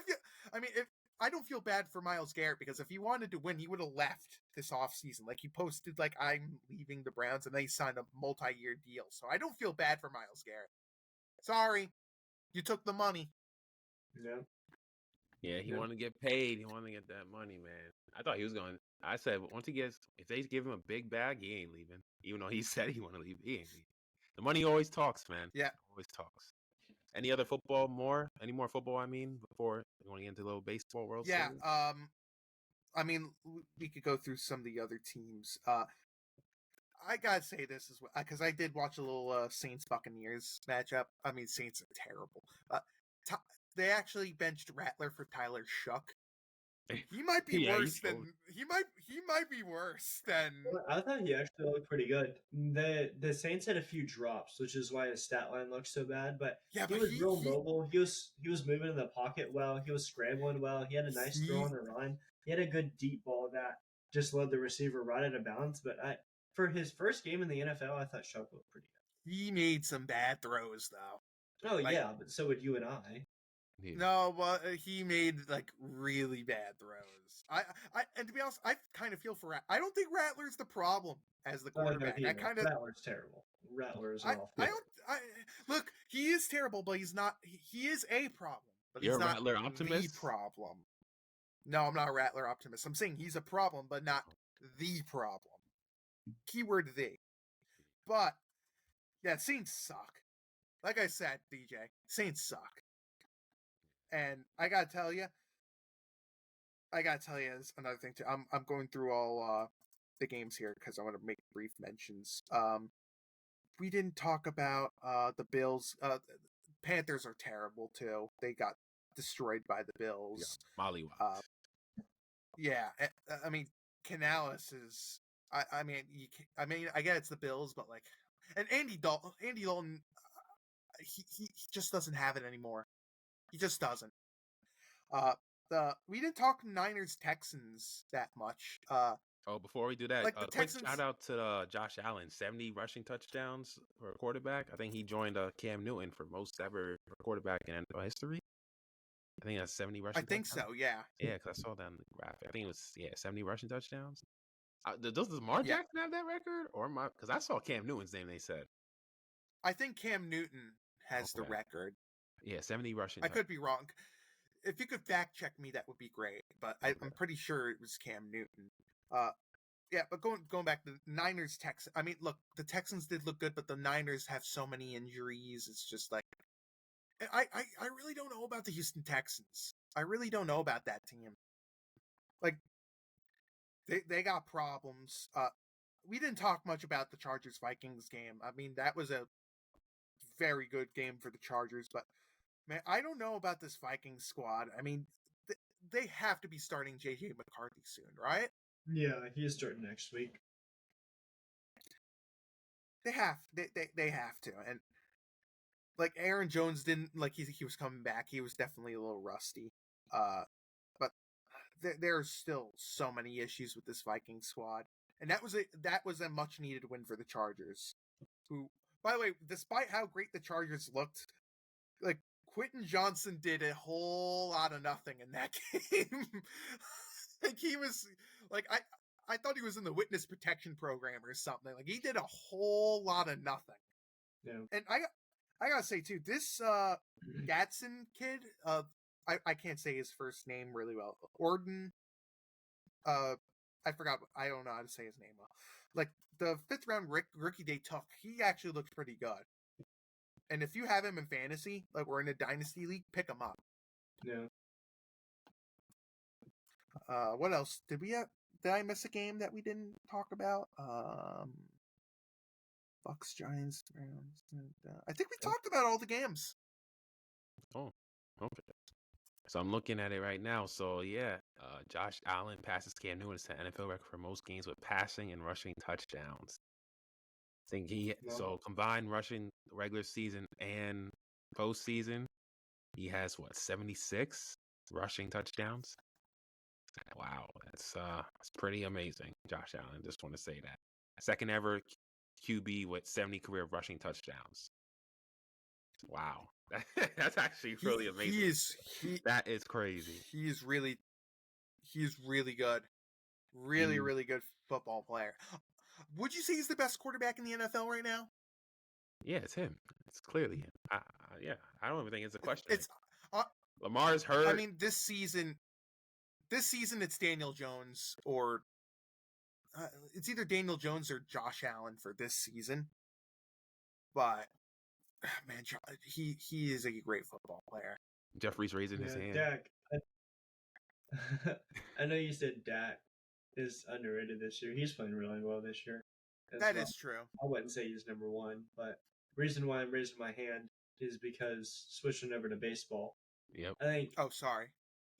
I don't feel bad for Myles Garrett because if he wanted to win, he would have left this offseason. Like he posted, like, I'm leaving the Browns, and they signed a multi-year deal. So I don't feel bad for Myles Garrett. Sorry, you took the money. Yeah. Yeah, he wanted to get paid. He wanted to get that money, man. I thought he was going. I said, once he gets, if they give him a big bag, he ain't leaving. Even though he said he want to leave, he ain't leaving. The money always talks, man. Yeah, always talks. Any other football? Any more football? I mean, before we want to get into a little baseball World Series. I mean, we could go through some of the other teams. I gotta say this as well because I did watch a little Saints Buccaneers matchup. I mean, Saints are terrible. They actually benched Rattler for Tyler Shuck. He might be worse than he might be worse than. I thought he actually looked pretty good. The Saints had a few drops, which is why his stat line looked so bad. But yeah, he was real mobile. He was moving in the pocket well. He was scrambling well. He had a nice throw on the run. He had a good deep ball that just led the receiver right out of bounds. But for his first game in the NFL, I thought Shuck looked pretty good. He made some bad throws though. Oh yeah, but so would you and I. Yeah. No, but he made like really bad throws. I and to be honest, I kind of feel for Rattler. I don't think Rattler's the problem as the quarterback. Rattler's terrible. Rattler's awful. Look. He is terrible, but he's not. He is a problem, but You're he's not Rattler optimist? the problem. No, I'm not a Rattler optimist. I'm saying he's a problem, but not the problem. Keyword the. But yeah, Saints suck. Like I said, DJ, Saints suck. And I gotta tell you, is another thing too. I'm going through all the games here because I want to make brief mentions. We didn't talk about the Bills. Panthers are terrible too. They got destroyed by the Bills. Yeah, mollywops. Yeah, I mean Canales is. I mean, I get it's the Bills, but like, and Andy Dalton, he just doesn't have it anymore. He just doesn't. We didn't talk Niners Texans that much. Before we do that, like the Texans, quick shout out to Josh Allen, 70 rushing touchdowns for a quarterback. I think he joined Cam Newton for most ever for a quarterback in NFL history. I think that's 70 rushing. I think touchdowns. So. Yeah. Yeah, because I saw that in the graphic. I think it was 70 rushing touchdowns. Does Lamar Jackson have that record, or because I saw Cam Newton's name? They said. I think Cam Newton has the record. Yeah, 70 rushing. I could be wrong. If you could fact check me, that would be great. But I'm pretty sure it was Cam Newton. Yeah, but going back to the Niners Texans. I mean, look, the Texans did look good, but the Niners have so many injuries. It's just like I really don't know about the Houston Texans. I really don't know about that team. Like they got problems. We didn't talk much about the Chargers-Vikings game. I mean, that was a very good game for the Chargers, but man, I don't know about this Vikings squad. I mean, they have to be starting J.J. McCarthy soon, right? Yeah, he's starting next week. They have to, and like Aaron Jones didn't like he was coming back. He was definitely a little rusty. But there's still so many issues with this Viking squad, and that was a much needed win for the Chargers. Who, by the way, despite how great the Chargers looked, like Quentin Johnson did a whole lot of nothing in that game. Like he was like I thought he was in the witness protection program or something. Like he did a whole lot of nothing. Yeah. And I gotta say too, this Gatson kid, I can't say his first name really well. Orden, I forgot. I don't know how to say his name well. Like the 5th round rookie they took, he actually looked pretty good. And if you have him in fantasy, like we're in a dynasty league, pick him up. Yeah. What else did we have? Did I miss a game that we didn't talk about? Bucks, Giants, Browns. I think we talked about all the games. Oh, okay. So I'm looking at it right now. So yeah, Josh Allen passes Cam Newton to NFL record for most games with passing and rushing touchdowns. I think so combined rushing regular season and postseason, he has 76 rushing touchdowns. Wow, that's pretty amazing, Josh Allen. Just want to say that. Second ever QB with 70 career rushing touchdowns. Wow. That's actually really amazing. That is crazy. He's really good. Really good football player. Would you say he's the best quarterback in the NFL right now? Yeah, it's him. It's clearly him. I don't even think it's a question. It's Lamar's hurt. I mean, this season it's Daniel Jones or it's either Daniel Jones or Josh Allen for this season. but man, he is a great football player. Jeffrey's raising his hand. Dak. I know you said Dak is underrated this year. He's playing really well this year. That is true. I wouldn't say he's number one, but the reason why I'm raising my hand is because switching over to baseball. Yep. I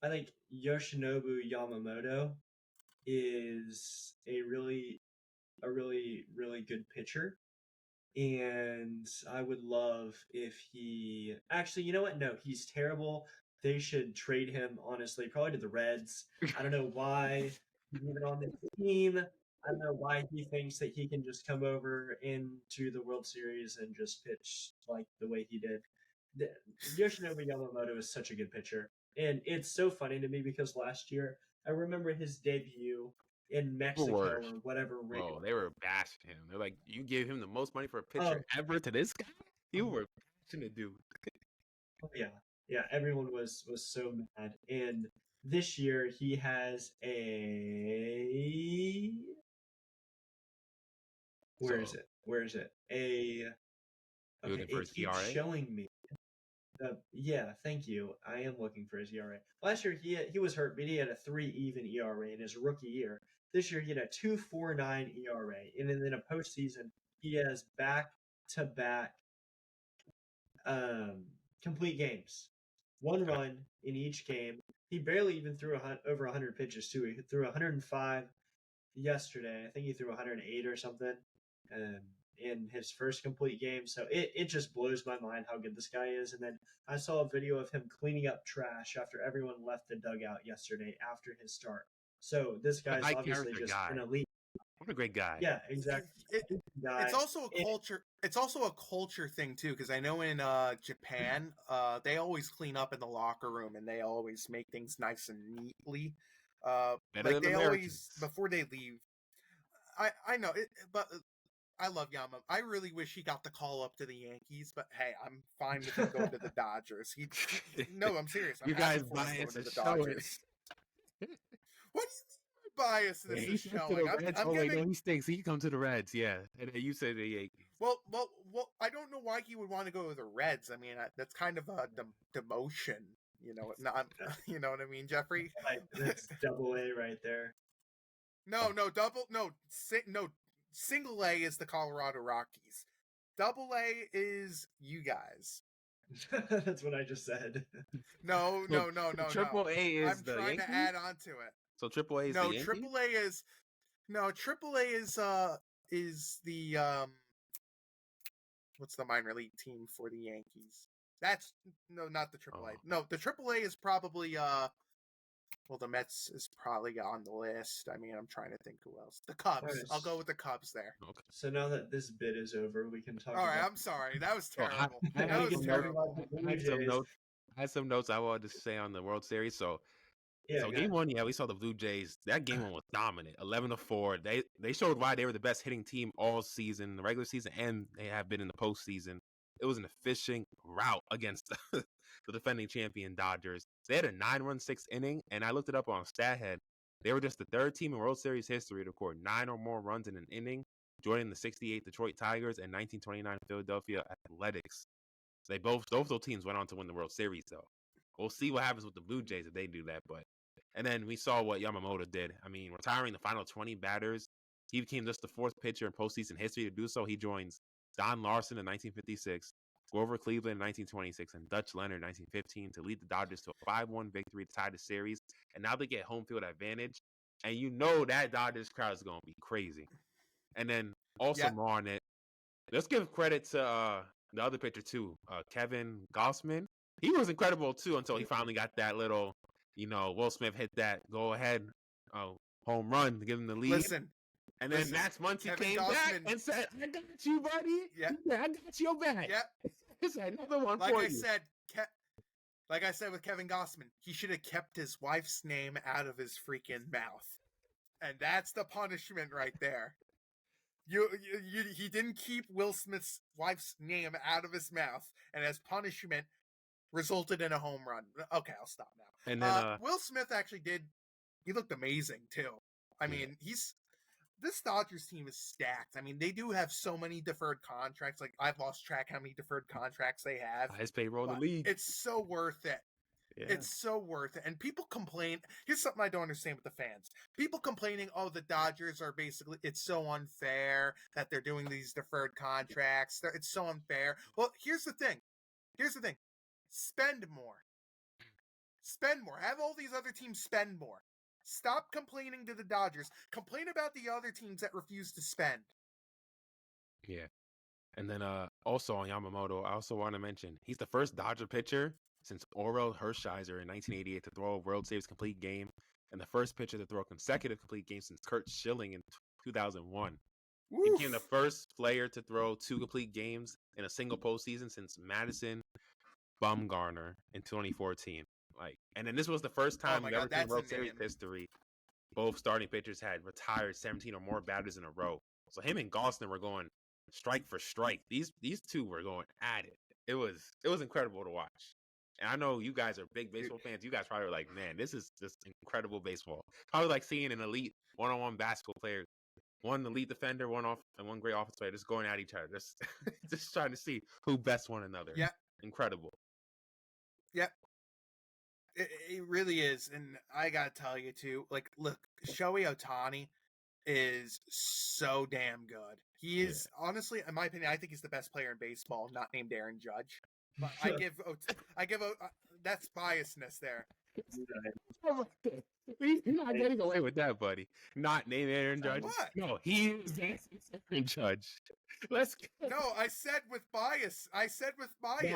think Yoshinobu Yamamoto is a really good pitcher. And I would love if he actually, you know what? No, he's terrible. They should trade him, honestly, probably to the Reds. I don't know why he's even on the team. I don't know why he thinks that he can just come over into the World Series and just pitch like the way he did. Yoshinobu Yamamoto is such a good pitcher. And it's so funny to me because last year, I remember his debut in Mexico or whatever. Oh, they were bashing him. They're like, you gave him the most money for a pitcher ever to this guy? You were bashing the dude. Yeah, everyone was so mad. And this year he has a Where is it? Okay, it keeps showing me. Yeah, thank you. I am looking for his ERA. Last year he was hurt, but he had a 3 even ERA in his rookie year. This year he had a 2.49 ERA, and then in a postseason he has back-to-back complete games, 1 run in each game. He barely even threw over 100 pitches too. He threw 105 yesterday. I think he threw 108 or something in his first complete game. So it just blows my mind how good this guy is. And then I saw a video of him cleaning up trash after everyone left the dugout yesterday after his start. So this guy's obviously just an elite. What a great guy. Yeah, exactly. It's also a culture. It's also a culture thing too, because I know in Japan, they always clean up in the locker room and they always make things nice and neatly. Like they always before they leave. I know it, but I love Yamamoto. I really wish he got the call up to the Yankees, but hey, I'm fine with him going to the Dodgers. No, I'm serious. You guys biased to the Dodgers. What do you mean bias this is showing? He stinks. He can come to the Reds, yeah. And you said the Yankees. Well, I don't know why he would want to go to the Reds. I mean, that's kind of a demotion. You know, you know what I mean, Jeffrey? That's AA right there. No, single A is the Colorado Rockies. Double A is you guys. That's what I just said. No. Triple A is I'm the trying Yankees? to add on to it. So Triple A is the Yankees? Triple A is the what's the minor league team for the Yankees? That's not the Triple A. No, the Triple A is probably well, the Mets is probably on the list. I mean, I'm trying to think who else. The Cubs. Right. I'll go with the Cubs there. Okay. So now that this bit is over, we can talk. All right, I'm sorry. That was terrible. That was terrible. I had some notes I wanted to say on the World Series. So game one, we saw the Blue Jays. That game one was dominant, 11-4. They showed why they were the best hitting team all season, the regular season, and they have been in the postseason. It was an efficient rout against the defending champion Dodgers. They had a 9-run 6th inning, and I looked it up on StatHead. They were just the third team in World Series history to record 9 or more runs in an inning, joining the '68 Detroit Tigers and 1929 Philadelphia Athletics. So both those teams went on to win the World Series, though. We'll see what happens with the Blue Jays if they do that. And then we saw what Yamamoto did. I mean, retiring the final 20 batters, he became just the 4th pitcher in postseason history to do so. He joins Don Larson in 1956, Grover Cleveland in 1926, and Dutch Leonard in 1915 to lead the Dodgers to a 5-1 victory to tie the series. And now they get home field advantage. And you know that Dodgers crowd is going to be crazy. And then also more on it. Let's give credit to the other pitcher, too, Kevin Gausman. He was incredible, too, until he finally got that little, Will Smith hit that go-ahead home run to give him the lead. Listen. And then Max Muncy came back and said, I got you, buddy. Yeah. I got your back. Yep. It's another one like for I you. Like I said with Kevin Gausman, he should have kept his wife's name out of his freaking mouth. And that's the punishment right there. He didn't keep Will Smith's wife's name out of his mouth, and as punishment, resulted in a home run. Okay, I'll stop now. And then Will Smith actually did. He looked amazing too. I mean, this Dodgers team is stacked. I mean, they do have so many deferred contracts. Like, I've lost track how many deferred contracts they have. Highest payroll in the league. It's so worth it. Yeah. It's so worth it. And people complain. Here's something I don't understand with the fans. People complaining, oh, the Dodgers are basically, it's so unfair that they're doing these deferred contracts. It's so unfair. Well, here's the thing. Spend more. Have all these other teams spend more. Stop complaining to the Dodgers. Complain about the other teams that refuse to spend. Yeah. And then also on Yamamoto, I also want to mention he's the first Dodger pitcher since Orel Hershiser in 1988 to throw a World Series complete game, and the first pitcher to throw a consecutive complete game since Curt Schilling in 2001. Oof. He became the first player to throw 2 complete games in a single postseason since Madison Bumgarner in 2014. And then this was the first time we've ever seen World Series history. Both starting pitchers had retired 17 or more batters in a row. So him and Gostin were going strike for strike. These two were going at it. It was incredible to watch. And I know you guys are big baseball fans. You guys probably were like, man, this is just incredible baseball. Probably like seeing an elite one-on-one basketball player, one elite defender, one great offensive player, just going at each other, just trying to see who best one another. Yeah, incredible. Yeah. It really is, and I gotta tell you too. Like, look, Shohei Ohtani is so damn good. He is honestly, in my opinion, I think he's the best player in baseball, not named Aaron Judge. But I give that's biasness there. You're not getting away with that, buddy. Not named Aaron Judge. What? No, he is Aaron Judge. Let's go. No, I said with bias. No,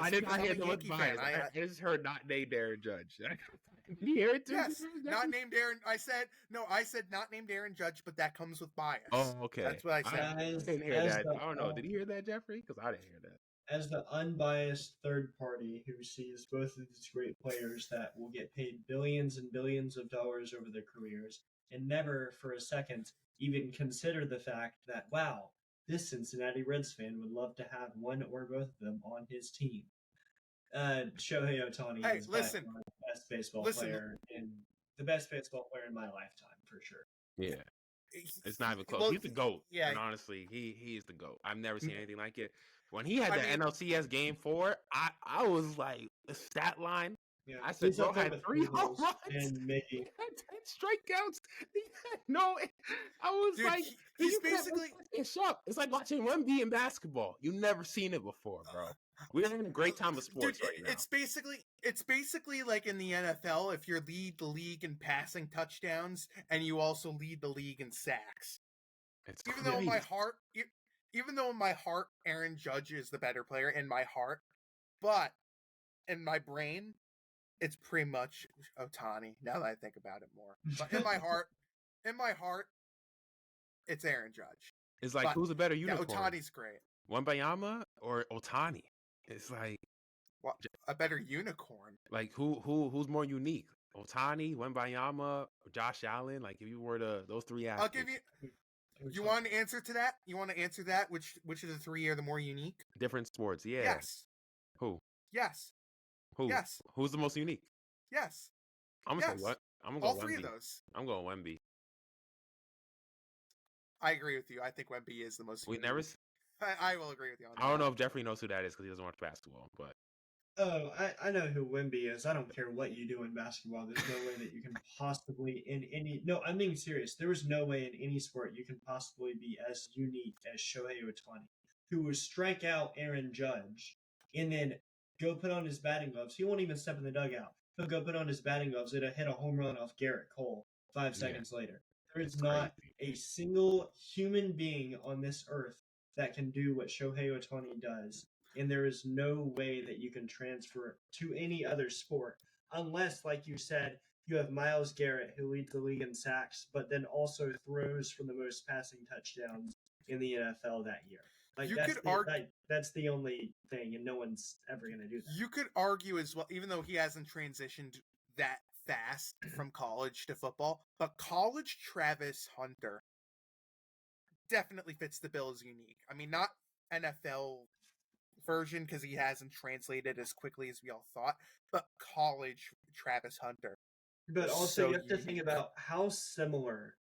I did not hear the word bias. I just heard not named Aaron Judge. Did you hear it too? Yes, not named Aaron. I said not named Aaron Judge, but that comes with bias. Oh, okay. That's what I said. I didn't hear that. I don't know. Did you hear that, Jeffrey? Because I didn't hear that. As the unbiased third party who sees both of these great players that will get paid billions and billions of dollars over their careers and never for a second even consider the fact that, wow, this Cincinnati Reds fan would love to have one or both of them on his team. Shohei Ohtani is by far the best baseball player in my lifetime, for sure. Yeah. It's not even close. Well, he's the GOAT. Yeah. And honestly, he is the GOAT. I've never seen anything like it. When he had NLCS Game 4, I was like, the stat line. Yeah. I said, bro had 3 home runs and maybe he had 10 strikeouts. I was like, he's basically it's up. It's like watching Wemby in basketball. You've never seen it before, bro. We're having a great time of sports right now. It's basically like in the NFL if you lead the league in passing touchdowns and you also lead the league in sacks. Even though in my heart, Aaron Judge is the better player in my heart, but in my brain, it's pretty much Ohtani. Now that I think about it more, but in my heart, it's Aaron Judge. It's like, who's a better unicorn? Yeah, Ohtani's great. Wembayama or Ohtani? It's like a better unicorn. Like who's more unique? Ohtani, Wembayama, Josh Allen? Like if you were those 3 athletes. I'll give you. You want an answer to that? You want to answer that? Which of the 3 are the more unique? Different sports, yeah. Yes. Who? Yes. Who? Yes. Who's the most unique? Yes. I'm gonna say what? I'm gonna go all Wemby. 3 of those. I'm going Wemby. I agree with you. I think Wemby is the most unique. I will agree with you on that. I don't know if Jeffrey knows who that is because he doesn't watch basketball, but. Oh, I know who Wemby is. I don't care what you do in basketball. There's no way that you can possibly No, I'm being serious. There was no way in any sport you can possibly be as unique as Shohei Ohtani, who would strike out Aaron Judge and then go put on his batting gloves. He won't even step in the dugout. He'll go put on his batting gloves and hit a home run off Garrett Cole 5 seconds later. There is not a single human being on this earth that can do what Shohei Ohtani does. And there is no way that you can transfer it to any other sport unless, like you said, you have Myles Garrett, who leads the league in sacks, but then also throws for the most passing touchdowns in the NFL that year. Like that's the only thing, and no one's ever going to do that. You could argue as well, even though he hasn't transitioned that fast from college to football, but college Travis Hunter definitely fits the bill as unique. I mean, not NFL version because he hasn't translated as quickly as we all thought, but college Travis Hunter. But also you have to think about how similar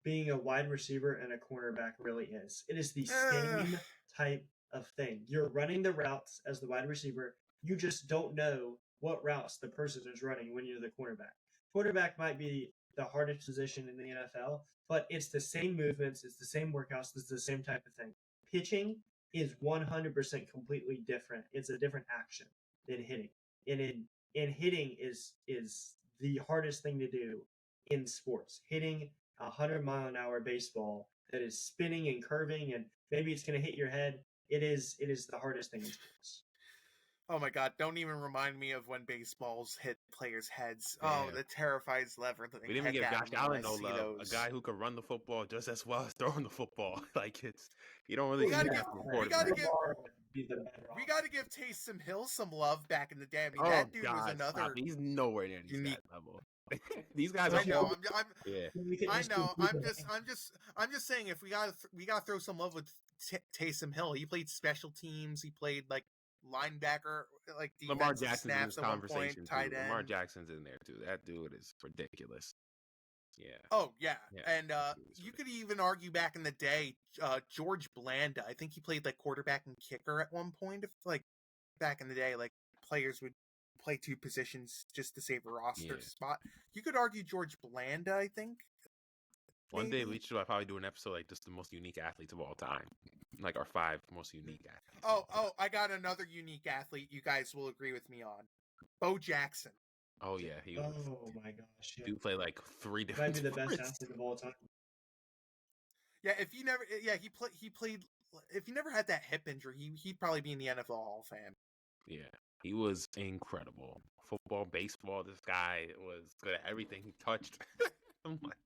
being a wide receiver and a cornerback really is. It is the same type of thing. You're running the routes as the wide receiver. You just don't know what routes the person is running when you're the cornerback. Quarterback might be the hardest position in the NFL, but it's the same movements, it's the same workouts, it's the same type of thing. Pitching is 100% completely different. It's a different action than hitting. And hitting is the hardest thing to do in sports. Hitting 100-mile-an-hour baseball that is spinning and curving, and maybe it's going to hit your head. It is the hardest thing in sports. Oh my God! Don't even remind me of when baseballs hit players' heads. Yeah. Oh, that terrifies lever. We didn't even give Josh Allen no love. A guy who could run the football just as well as throwing the football. Like you don't really. We gotta give Taysom Hill some love back in the day. I mean, that dude was another. Stop. He's nowhere near these level. These guys. I know. I know. I'm just saying. If we gotta throw some love with Taysom Hill. He played special teams. He played like linebacker, like Lamar Jackson's snaps in this conversation. Tight end. Lamar Jackson's in there too. That dude is ridiculous. Yeah. Oh yeah. And you could even argue back in the day, George Blanda. I think he played like quarterback and kicker at one point. If like back in the day, like players would play two positions just to save a roster spot. You could argue George Blanda. I think. One day we should probably do an episode like just the most unique athletes of all time, like our 5 most unique athletes. Oh! I got another unique athlete. You guys will agree with me on, Bo Jackson. Oh yeah, he was. Oh my gosh, yeah. Dude played like 3 different. Might be the best athlete of all time. Yeah, he played. If he never had that hip injury, he'd probably be in the NFL Hall of Fame. Yeah, he was incredible. Football, baseball. This guy was good at everything he touched. I'm like.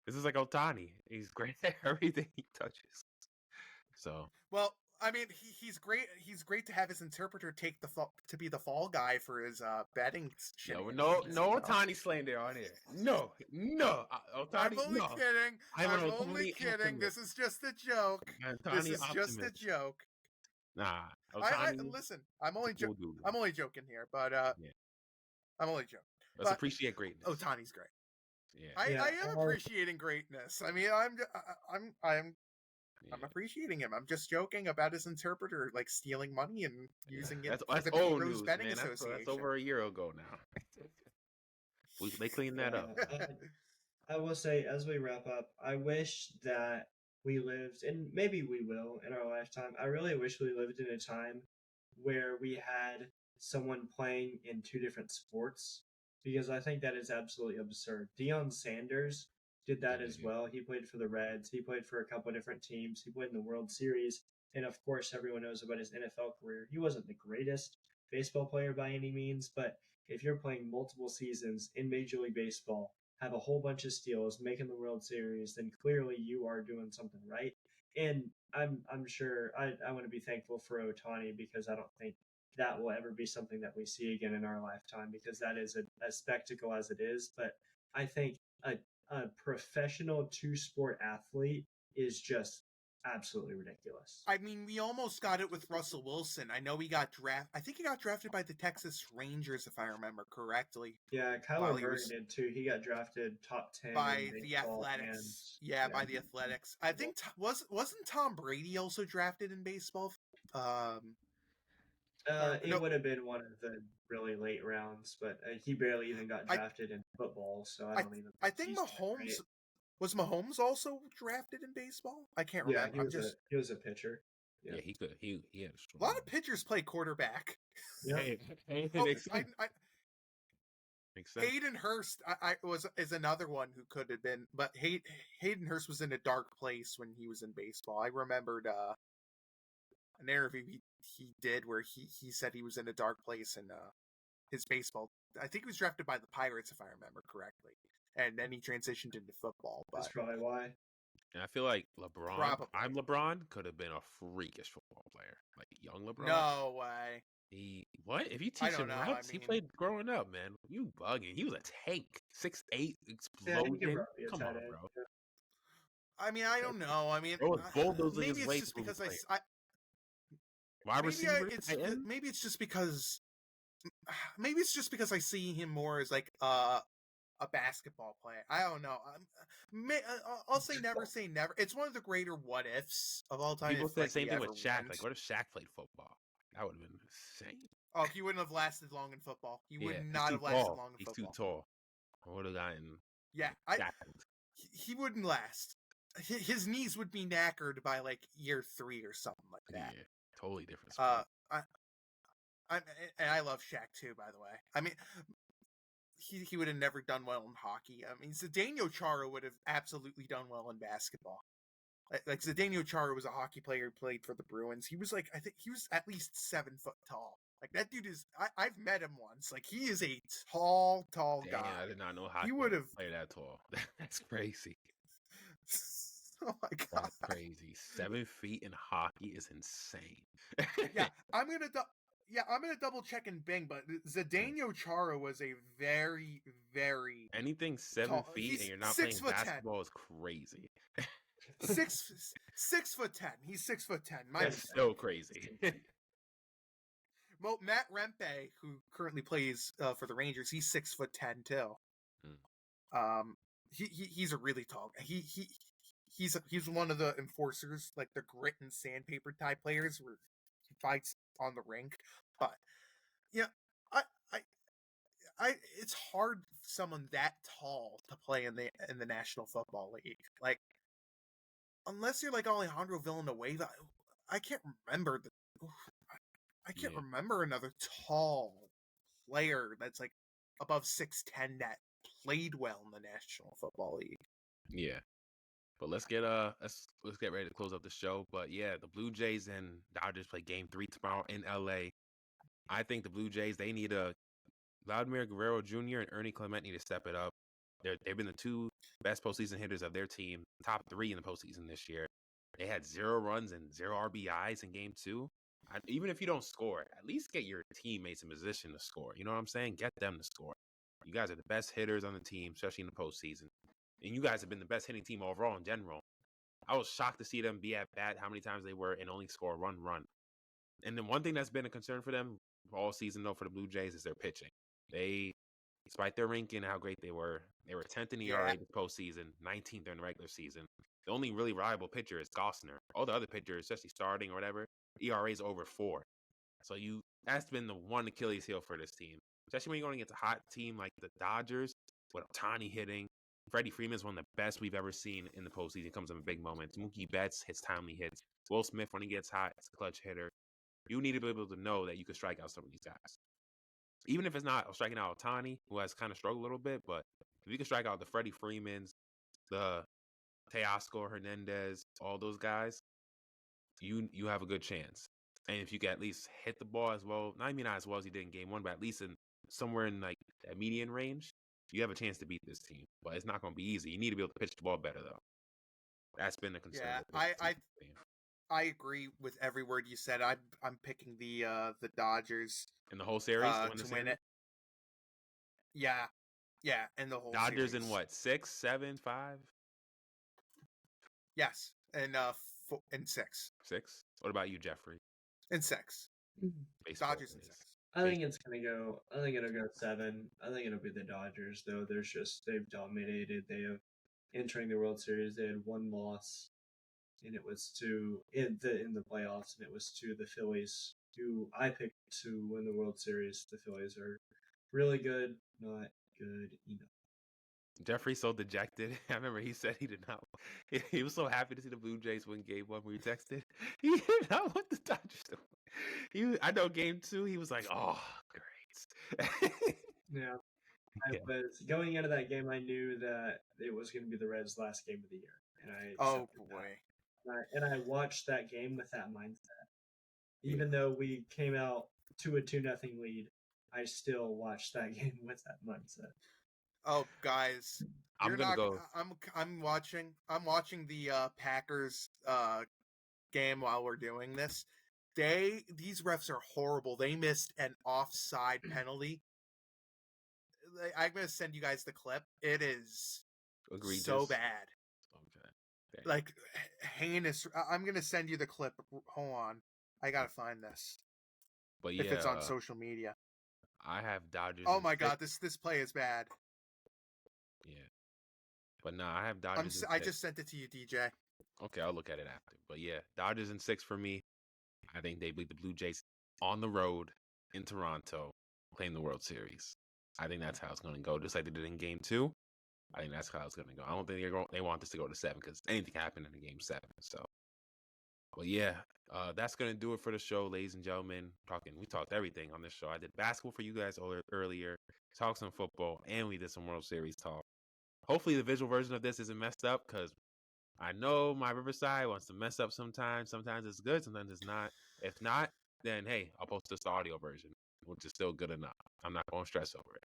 This is like Ohtani. He's great at everything he touches. So well, I mean, he's great. He's great to have his interpreter take to be the fall guy for his betting. No Ohtani slander on here. No. Ohtani, I'm only kidding. I'm only kidding. This is just a joke. This is just a joke. Nah, Ohtani, listen. I'm only joking here, but I'm only joking. Let's appreciate greatness. Ohtani's great. Yeah. I am appreciating greatness. I mean, I'm appreciating him. I'm just joking about his interpreter like stealing money and using it for the old Rose news, Betting man. Association. That's over a year ago now. They cleaned that up. I will say, as we wrap up, I wish that we lived, and maybe we will in our lifetime. I really wish we lived in a time where we had someone playing in 2 different sports. Because I think that is absolutely absurd. Deion Sanders did that as well. He played for the Reds. He played for a couple of different teams. He played in the World Series. And of course, everyone knows about his NFL career. He wasn't the greatest baseball player by any means, but if you're playing multiple seasons in Major League Baseball, have a whole bunch of steals, making the World Series, then clearly you are doing something right. And I'm sure I want to be thankful for Ohtani because I don't think that will ever be something that we see again in our lifetime because that is a spectacle as it is. But I think a professional 2-sport athlete is just absolutely ridiculous. I mean, we almost got it with Russell Wilson. I know I think he got drafted by the Texas Rangers, if I remember correctly. Yeah, Kyler Murray did too. He got drafted top 10 by the Athletics. By the Athletics. I think wasn't Tom Brady also drafted in baseball? It would have been one of the really late rounds, but he barely even got drafted in football, so I don't even. I think Mahomes was Mahomes also drafted in baseball. I can't remember. Yeah, he was a pitcher. Yeah, he could. He had a lot of pitchers play quarterback. Yeah, makes sense. Hayden Hurst is another one who could have been, but Hayden Hurst was in a dark place when he was in baseball. I remembered an interview he did where he said he was in a dark place in his baseball. I think he was drafted by the Pirates, if I remember correctly, and then he transitioned into football. But that's probably why. And I feel like LeBron. I'm LeBron could have been a freakish football player, like young LeBron. No way. If you teach him routes, he played growing up, man. You bugging? He was a tank, 6'8", exploding. Come on, bro. Yeah. I mean, I don't know. I mean, maybe it's just because maybe it's just because I see him more as like a a basketball player. I don't know. I'll say never say never. It's one of the greater what ifs of all time. People if, said like, same thing with Shaq. Went. Like, what if Shaq played football? That would have been insane. Oh, he wouldn't have lasted long in football. He would he's not too have lasted tall. long in He's football. too tall. I would have gotten. Yeah, he wouldn't last. His knees would be knackered by like year 3 or something like that. Yeah, totally different sport. And I love Shaq too, by the way. I mean, he would have never done well in hockey. I mean, Zdeno Chara would have absolutely done well in basketball. Like Zdeno Chara was a hockey player who played for the Bruins. He was I think he was at least 7 foot tall. Like, that dude is, I've met him once. Like, he is a tall guy. I did not know hockey he would have played that tall. That's crazy. Oh my god, that's crazy. 7 feet in hockey is insane. Yeah, I'm gonna double check in Bing, but Zdeno Chara was a very, very anything 7 feet and you're not playing basketball 10. Is crazy. 6'10". He's 6'10". That's so crazy. Well, Matt Rempe, who currently plays for the Rangers, he's 6'10" too. He's a really tall guy. He's one of the enforcers, like the grit and sandpaper type players, where he fights on the rink. But yeah, I it's hard for someone that tall to play in the National Football League. Like, unless you're like Alejandro Villanueva, I can't remember remember another tall player that's like above 6'10" that played well in the National Football League. Yeah. But let's get ready to close up the show. But yeah, the Blue Jays and Dodgers play Game 3 tomorrow in LA. I think the Blue Jays, they need Vladimir Guerrero Jr. and Ernie Clement need to step it up. They've been the 2 best postseason hitters of their team, top 3 in the postseason this year. They had 0 runs and 0 RBIs in Game 2. Even if you don't score, at least get your teammates in position to score. You know what I'm saying? Get them to score. You guys are the best hitters on the team, especially in the postseason. And you guys have been the best hitting team overall in general. I was shocked to see them be at bat how many times they were and only score 1 run. And then one thing that's been a concern for them all season, though, for the Blue Jays is their pitching. They, despite their ranking and how great they were 10th in ERA this postseason, 19th in the regular season. The only really reliable pitcher is Gosner. All the other pitchers, especially starting or whatever, ERA is over 4. So that's been the one Achilles heel for this team. Especially when you're going against a hot team like the Dodgers with Ohtani hitting. Freddie Freeman is one of the best we've ever seen in the postseason. He comes in big moments. Mookie Betts hits timely hits. Will Smith, when he gets hot, is a clutch hitter. You need to be able to know that you can strike out some of these guys. Even if it's not striking out Ohtani, who has kind of struggled a little bit, but if you can strike out the Freddie Freemans, the Teoscar Hernandez, all those guys, you have a good chance. And if you can at least hit the ball as well, not as well as he did in Game 1, but at least somewhere in like that median range, you have a chance to beat this team. But it's not going to be easy. You need to be able to pitch the ball better, though. That's been the concern. Yeah, I agree with every word you said. I'm picking the Dodgers in the whole series to win it. Yeah, and the whole Dodgers series. in what, 6, 7, 5? Yes, and 6. 6. What about you, Jeffrey? In 6. Dodgers in 6. I think it'll go 7. I think it'll be the Dodgers, though. They've dominated. They have entering the World Series. They had 1 loss, and it was in the playoffs, and it was to the Phillies, who I picked to win the World Series. The Phillies are really good, not good enough. Jeffrey's so dejected. I remember he said he did not. He was so happy to see the Blue Jays win Game 1 when we texted. He did not want the Dodgers to win. I know Game 2, he was like, "Oh, great." Yeah. I was going into that game. I knew that it was going to be the Reds' last game of the year, and I watched that game with that mindset. Even though we came out to a 2-0 lead, I still watched that game with that mindset. Oh, guys, I'm watching the Packers game while we're doing this. These refs are horrible. They missed an offside penalty. I'm gonna send you guys the clip. It is egregious. So bad. Okay. Like, heinous. I'm gonna send you the clip. Hold on, I gotta find this. But yeah, if it's on social media. I have Dodgers. Oh my god, this play is bad. Yeah. But nah, I have Dodgers. I just sent it to you, DJ. Okay, I'll look at it after. But yeah, Dodgers in 6 for me. I think they beat the Blue Jays on the road in Toronto, playing the World Series. I think that's how it's going to go, just like they did in Game 2. I think that's how it's going to go. I don't think they want this to go to 7 because anything can happen in a Game 7. So, but yeah, that's going to do it for the show, ladies and gentlemen. We talked everything on this show. I did basketball for you guys earlier, talked some football, and we did some World Series talk. Hopefully, the visual version of this isn't messed up because I know my Riverside wants to mess up sometimes. Sometimes it's good, sometimes it's not. If not, then hey, I'll post this audio version, which is still good enough. I'm not going to stress over it.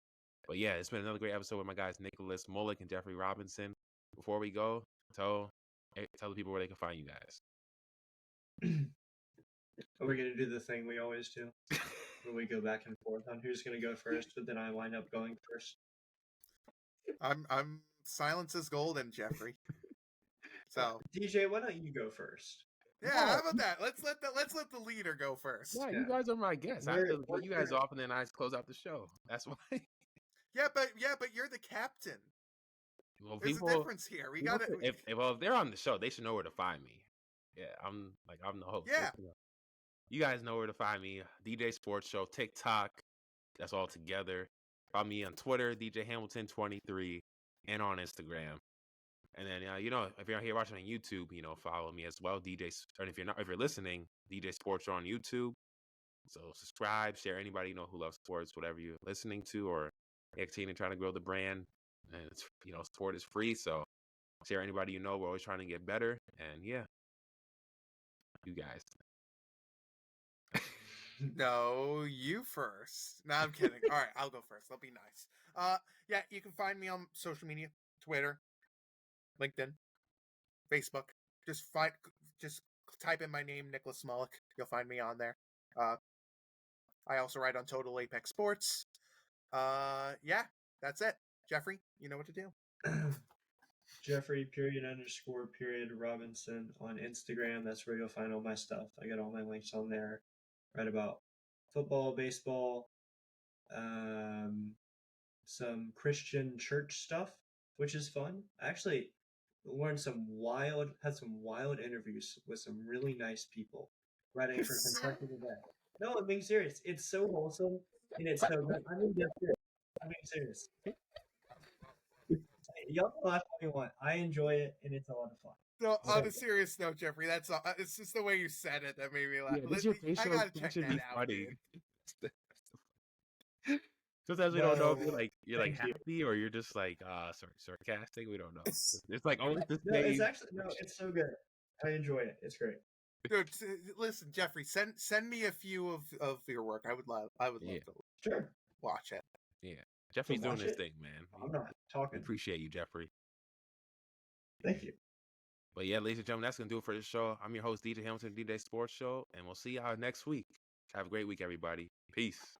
But yeah, it's been another great episode with my guys Nicholas Mullick and Jeffrey Robinson. Before we go, tell the people where they can find you guys. Are we going to do the thing we always do? Where we go back and forth on who's going to go first, but then I wind up going first. I'm silence is golden, Jeffrey. So DJ, why don't you go first? Yeah, how about that? Let's let the leader go first. Yeah, you guys are my guests. I have to get you guys off, and then I close out the show. That's why. Yeah, but you're the captain. Well, there's a difference here. We got to. If they're on the show, they should know where to find me. Yeah, I'm the host. Yeah. You guys know where to find me. DJ Sports Show, TikTok. That's all together. Follow me on Twitter, DJ Hamilton23, and on Instagram. And then if you're here watching on YouTube, follow me as well, DJ. And if you're listening, DJ Sports Show on YouTube. So subscribe, share. Anybody who loves sports, whatever you're listening to, or continue trying to grow the brand. And it's sport is free, so share anybody We're always trying to get better. And yeah, you guys. No, you first. No, I'm kidding. All right, I'll go first. That'll be nice. Yeah, you can find me on social media, Twitter, LinkedIn, Facebook. Just type in my name, Nicholas Mullick. You'll find me on there. I also write on Total Apex Sports. Yeah, that's it. Jeffrey, you know what to do. Jeffrey __ Robinson on Instagram. That's where you'll find all my stuff. I got all my links on there. Write about football, baseball, some Christian church stuff, which is fun. I actually had some wild interviews with some really nice people writing for Kentucky Today. No, I'm being serious. It's so wholesome and it's so good. I'm being serious. Y'all can laugh all you want. I enjoy it and it's a lot of fun. No, on a serious note, Jeffrey, that's all. It's just the way you said it that made me laugh. Yeah, I gotta check that out. Funny. Sometimes we don't know if you're happy or you're just sarcastic. We don't know. It's like only this day. It's so good. I enjoy it. It's great. Dude, listen, Jeffrey, send me a few of your work. I would love to watch it. Yeah, Jeffrey's doing this thing, man. I'm not talking. Appreciate you, Jeffrey. Thank you. But yeah, ladies and gentlemen, that's gonna do it for the show. I'm your host, DJ Hamilton, DJ Sports Show, and we'll see y'all next week. Have a great week, everybody. Peace.